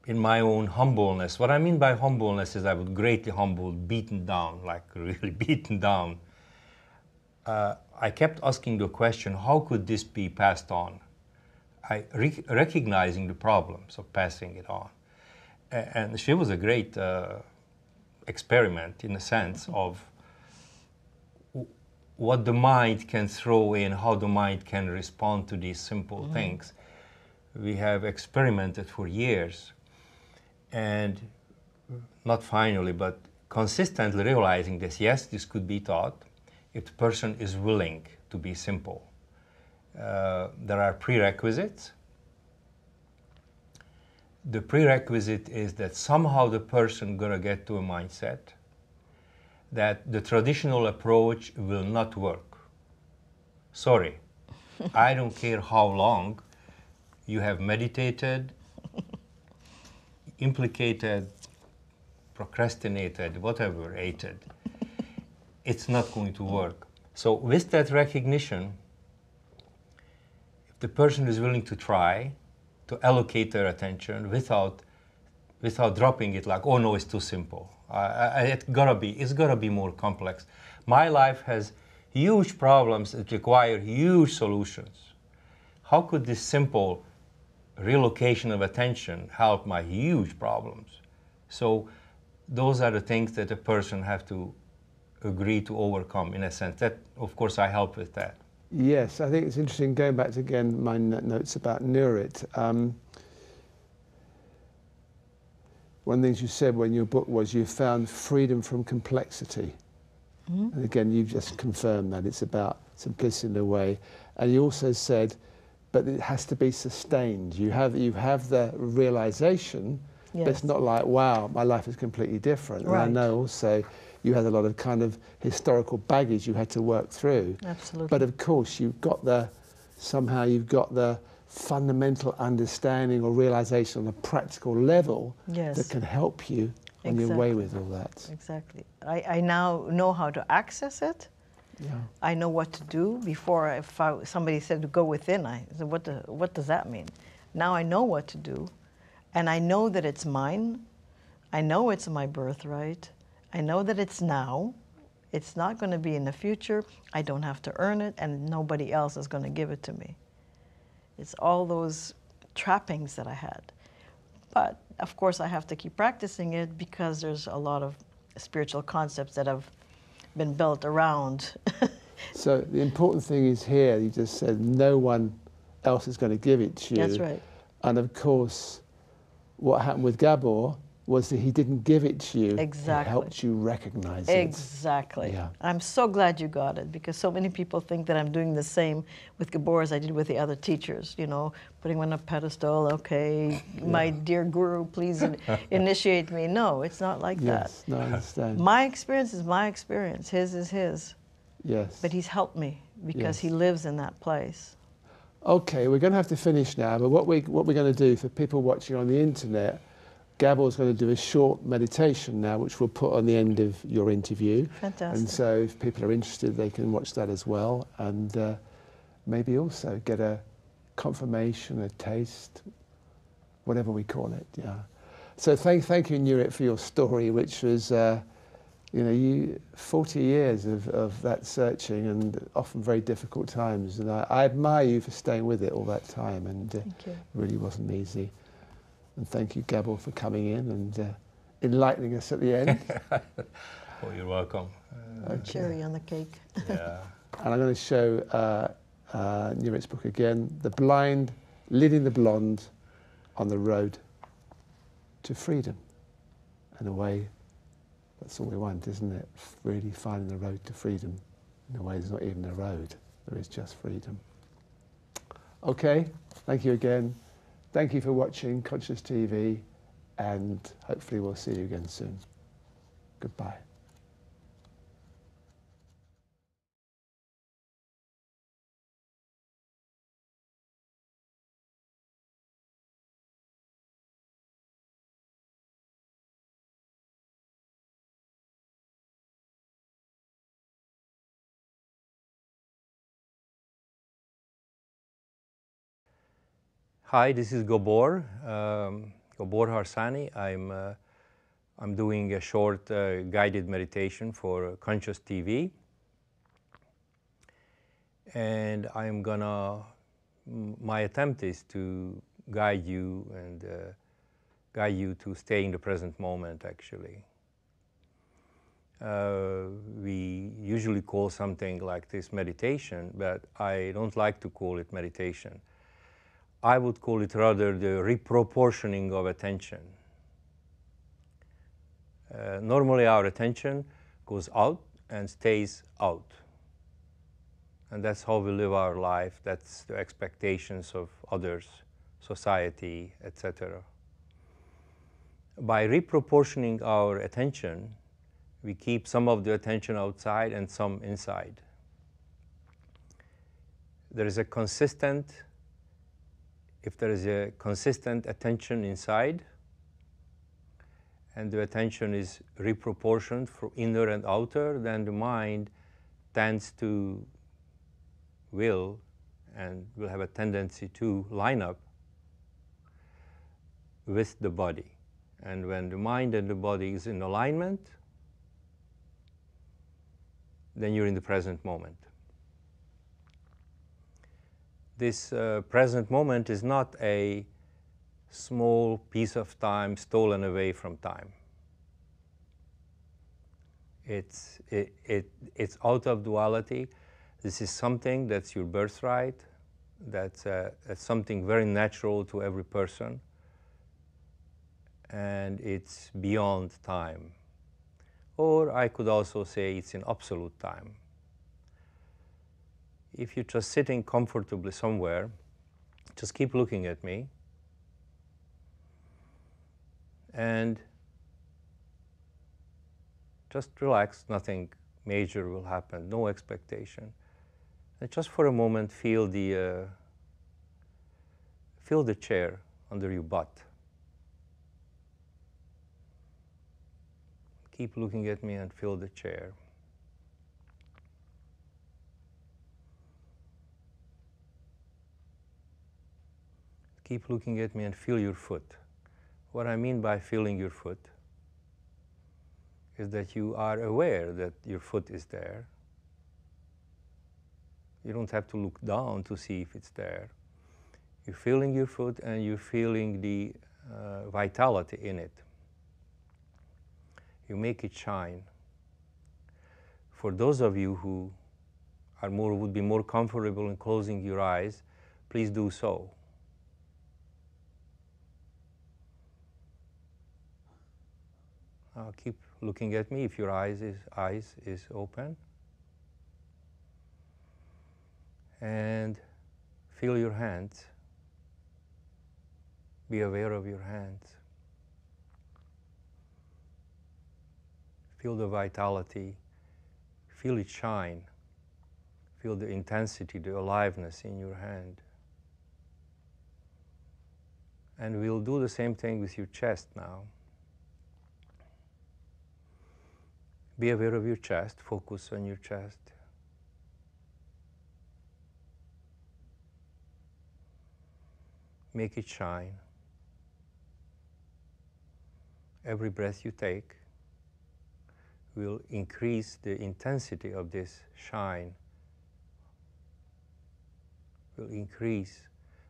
[SPEAKER 3] in my own humbleness, what I mean by humbleness is I was greatly humbled, beaten down, like really beaten down. I kept asking the question, how could this be passed on? Recognizing the problems of passing it on. And she was a great experiment in the sense of what the mind can throw in, how the mind can respond to these simple things. We have experimented for years, and not finally, but consistently realizing this, yes, this could be taught if the person is willing to be simple. There are prerequisites. The prerequisite is that somehow the person gonna get to a mindset that the traditional approach will not work. Sorry, I don't care how long you have meditated, implicated, procrastinated, whatever, hated. It's not going to work. So with that recognition, if the person is willing to try to allocate their attention without dropping it like, oh no, it's too simple. It's gotta be more complex. My life has huge problems that require huge solutions. How could this simple relocation of attention help my huge problems? So those are the things that a person have to agree to overcome, in a sense. That, of course, I help with that.
[SPEAKER 1] Yes, I think it's interesting, going back to, again, my notes about Nurit. One of the things you said when your book was you found freedom from complexity. Mm-hmm. And again, you've just confirmed that it's about simplicity in a way. And you also said, but it has to be sustained. You have the realization, yes, but it's not like, wow, my life is completely different. Right. And I know also you had a lot of kind of historical baggage you had to work through.
[SPEAKER 2] Absolutely.
[SPEAKER 1] But of course, somehow you've got the fundamental understanding or realization on a practical level, yes, that can help you on your way with all that.
[SPEAKER 2] Exactly. I now know how to access it. Yeah. I know what to do. Before, if somebody said to go within, I said, what does that mean? Now I know what to do, and I know that it's mine. I know it's my birthright. I know that it's now. It's not going to be in the future. I don't have to earn it, and nobody else is going to give it to me. It's all those trappings that I had. But, of course, I have to keep practicing it because there's a lot of spiritual concepts that have been built around.
[SPEAKER 1] So the important thing is here, you just said no one else is going to give it to you.
[SPEAKER 2] That's right.
[SPEAKER 1] And, of course, what happened with Gabor was that he didn't give it to you.
[SPEAKER 2] Exactly.
[SPEAKER 1] He helped you recognize it.
[SPEAKER 2] Exactly. Yeah. I'm so glad you got it, because so many people think that I'm doing the same with Gabor as I did with the other teachers, you know, putting him on a pedestal, okay, yeah, my dear guru, please initiate me. No, it's not like that.
[SPEAKER 1] No, I understand.
[SPEAKER 2] My experience is my experience. His is his.
[SPEAKER 1] Yes.
[SPEAKER 2] But he's helped me because, yes, he lives in that place.
[SPEAKER 1] Okay, we're going to have to finish now, but what we're going to do for people watching on the internet, Gabor's going to do a short meditation now, which we'll put on the end of your interview.
[SPEAKER 2] Fantastic.
[SPEAKER 1] And so if people are interested, they can watch that as well, and maybe also get a confirmation, a taste, whatever we call it. Yeah. So thank you, Nurit, for your story, which was, 40 years of that searching, and often very difficult times. And I admire you for staying with it all that time, and it really wasn't easy. And thank you, Gabor, for coming in and enlightening us at the end.
[SPEAKER 3] Oh, you're welcome.
[SPEAKER 2] Cherry on the cake.
[SPEAKER 3] Yeah.
[SPEAKER 1] And I'm going to show Nurit's book again, The Blind Leading the Blonde on the Road to Freedom. In a way, that's all we want, isn't it? Really finding the road to freedom. In a way, there's not even a road. There is just freedom. Okay, thank you again. Thank you for watching Conscious TV, and hopefully we'll see you again soon. Goodbye.
[SPEAKER 3] Hi, this is Gabor, Gabor Harsanyi. I'm doing a short guided meditation for Conscious TV. And my attempt is to guide you and guide you to stay in the present moment, actually. We usually call something like this meditation, but I don't like to call it meditation. I would call it rather the reproportioning of attention. Normally our attention goes out and stays out. And that's how we live our life. That's the expectations of others, society, etc. By reproportioning our attention, we keep some of the attention outside and some inside. If there is a consistent attention inside, and the attention is reproportioned for inner and outer, then the mind tends to will have a tendency to line up with the body. And when the mind and the body is in alignment, then you're in the present moment. This present moment is not a small piece of time stolen away from time. It's out of duality. This is something that's your birthright. That's something very natural to every person, and it's beyond time. Or I could also say it's in absolute time. If you're just sitting comfortably somewhere, just keep looking at me, and just relax. Nothing major will happen, no expectation. And just for a moment feel the chair under your butt. Keep looking at me and feel the chair. Keep looking at me and feel your foot. What I mean by feeling your foot is that you are aware that your foot is there. You don't have to look down to see if it's there. You're feeling your foot and you're feeling the vitality in it. You make it shine. For those of you who would be more comfortable in closing your eyes, please do so. Keep looking at me if your eyes is open. And feel your hands. Be aware of your hands. Feel the vitality. Feel it shine. Feel the intensity, the aliveness in your hand. And we'll do the same thing with your chest now. Be aware of your chest. Focus on your chest. Make it shine. Every breath you take will increase the intensity of this shine, will increase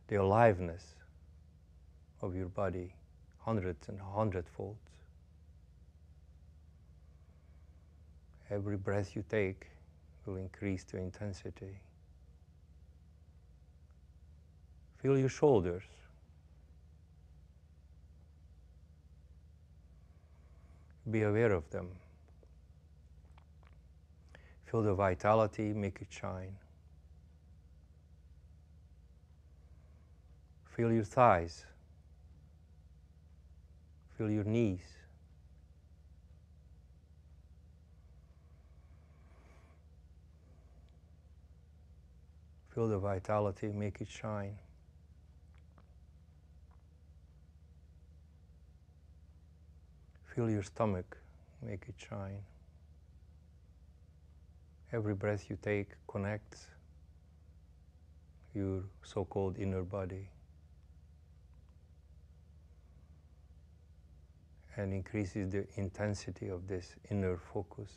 [SPEAKER 3] the aliveness of your body hundreds and hundredfolds. Every breath you take will increase the intensity. Feel your shoulders. Be aware of them. Feel the vitality, make it shine. Feel your thighs. Feel your knees. Feel the vitality, make it shine. Feel your stomach, make it shine. Every breath you take connects your so-called inner body and increases the intensity of this inner focus,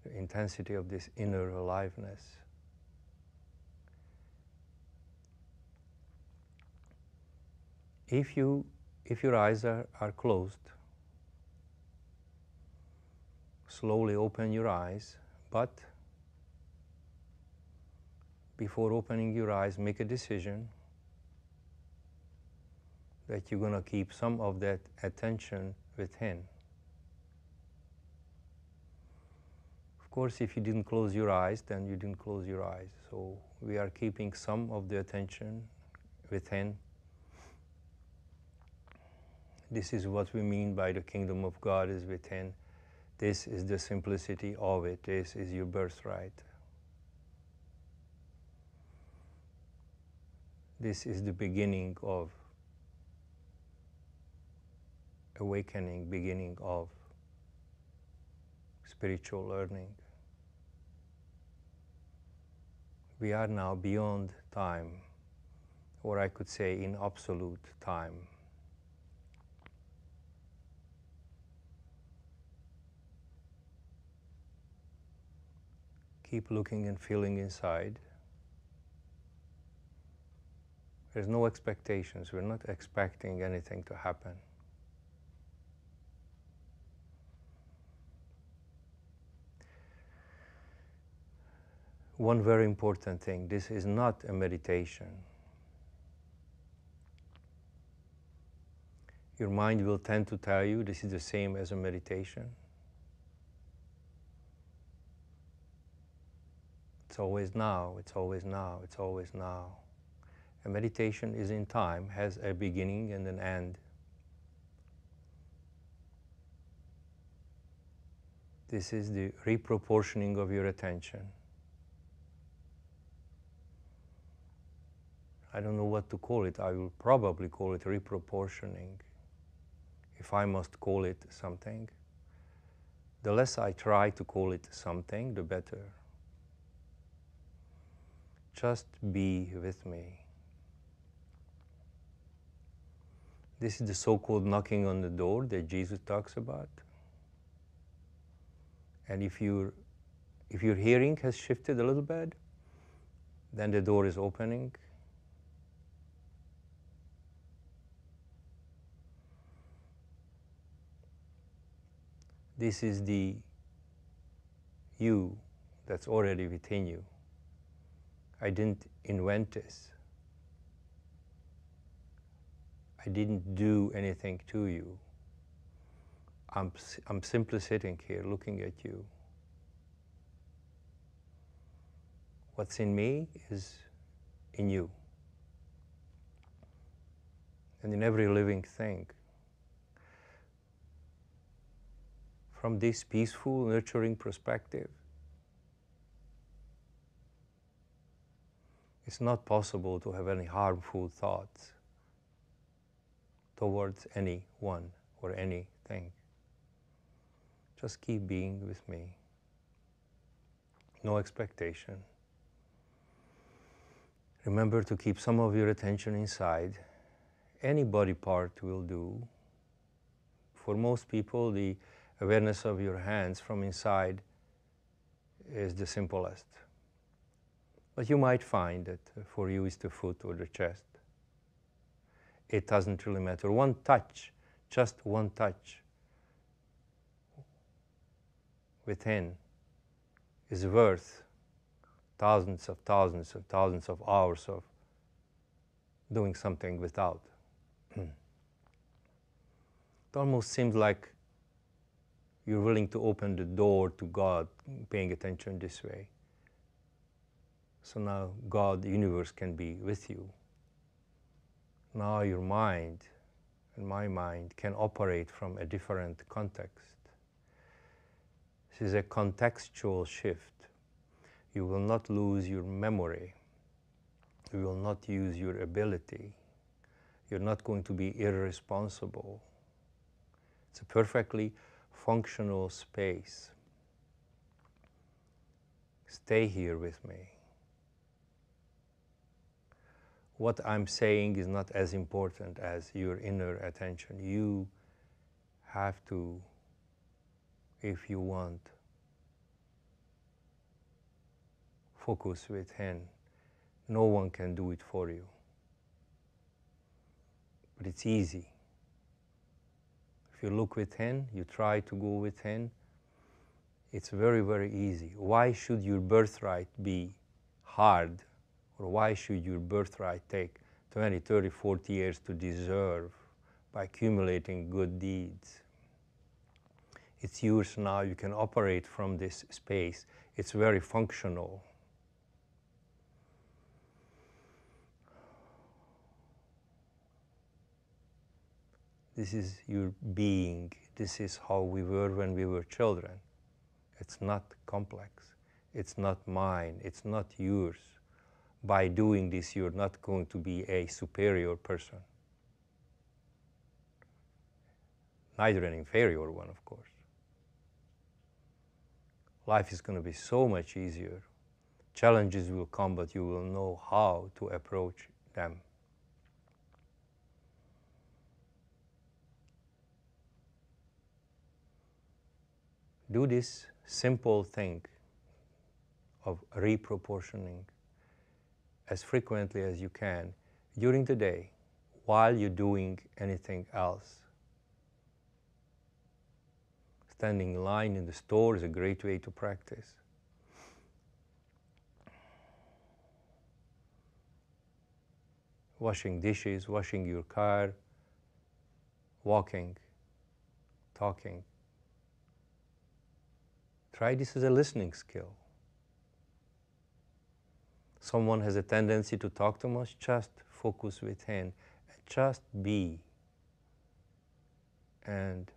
[SPEAKER 3] the intensity of this inner aliveness. If your eyes are closed, slowly open your eyes, but before opening your eyes, make a decision that you're going to keep some of that attention within. Of course, if you didn't close your eyes, then you didn't close your eyes. So we are keeping some of the attention within. This is what we mean by the kingdom of God is within. This is the simplicity of it. This is your birthright. This is the beginning of awakening, beginning of spiritual learning. We are now beyond time, or I could say in absolute time. Keep looking and feeling inside. There's no expectations. We're not expecting anything to happen. One very important thing, this is not a meditation. Your mind will tend to tell you this is the same as a meditation. It's always now, it's always now, it's always now. A meditation is in time, has a beginning and an end. This is the reproportioning of your attention. I don't know what to call it. I will probably call it reproportioning. If I must call it something, the less I try to call it something, the better. Just be with me. This is the so-called knocking on the door that Jesus talks about. And if your hearing has shifted a little bit, then the door is opening. This is the you that's already within you. I didn't invent this. I didn't do anything to you. I'm simply sitting here looking at you. What's in me is in you. And in every living thing. From this peaceful, nurturing perspective, it's not possible to have any harmful thoughts towards anyone or anything. Just keep being with me. No expectation. Remember to keep some of your attention inside. Any body part will do. For most people, the awareness of your hands from inside is the simplest. But you might find that for you it's the foot or the chest. It doesn't really matter. One touch, just one touch within is worth thousands of hours of doing something without. It almost seems like you're willing to open the door to God, paying attention this way. So now God, the universe, can be with you. Now your mind and my mind can operate from a different context. This is a contextual shift. You will not lose your memory. You will not use your ability. You're not going to be irresponsible. It's a perfectly functional space. Stay here with me. What I'm saying is not as important as your inner attention. You have to, if you want, focus within. No one can do it for you. But it's easy. If you look within, you try to go within, it's very, very easy. Why should your birthright be hard? Or why should your birthright take 20, 30, 40 years to deserve by accumulating good deeds? It's yours now. You can operate from this space. It's very functional. This is your being. This is how we were when we were children. It's not complex. It's not mine. It's not yours. By doing this, you're not going to be a superior person. Neither an inferior one, of course. Life is going to be so much easier. Challenges will come, but you will know how to approach them. Do this simple thing of reproportioning as frequently as you can during the day while you're doing anything else. Standing in line in the store is a great way to practice. washing dishes, washing your car, walking, talking. Try this as a listening skill. Someone has a tendency to talk too much, just focus within, just be. And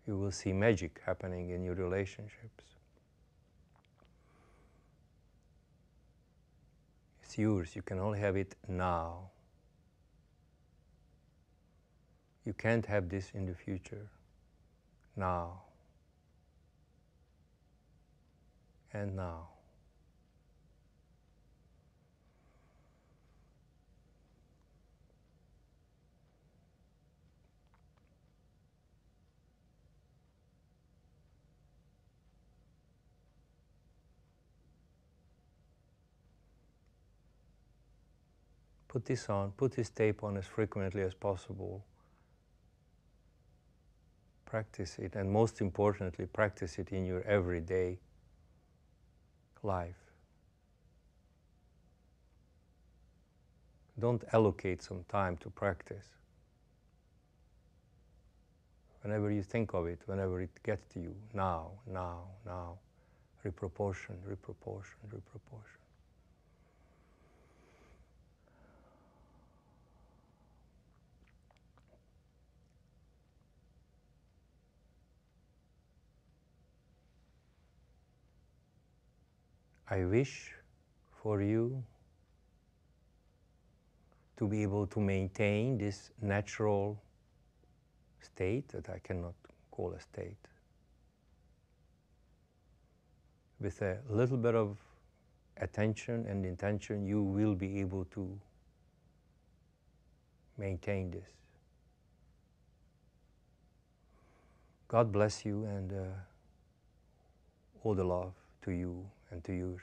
[SPEAKER 3] you will see magic happening in your relationships. It's yours, you can only have it now. You can't have this in the future. Now. And now. Put this on, put this tape on as frequently as possible. Practice it, and most importantly, practice it in your everyday life. Don't allocate some time to practice. Whenever you think of it, whenever it gets to you, now, now, now, reproportion, reproportion, reproportion. I wish for you to be able to maintain this natural state that I cannot call a state. With a little bit of attention and intention, you will be able to maintain this. God bless you, and all the love to you and to yours.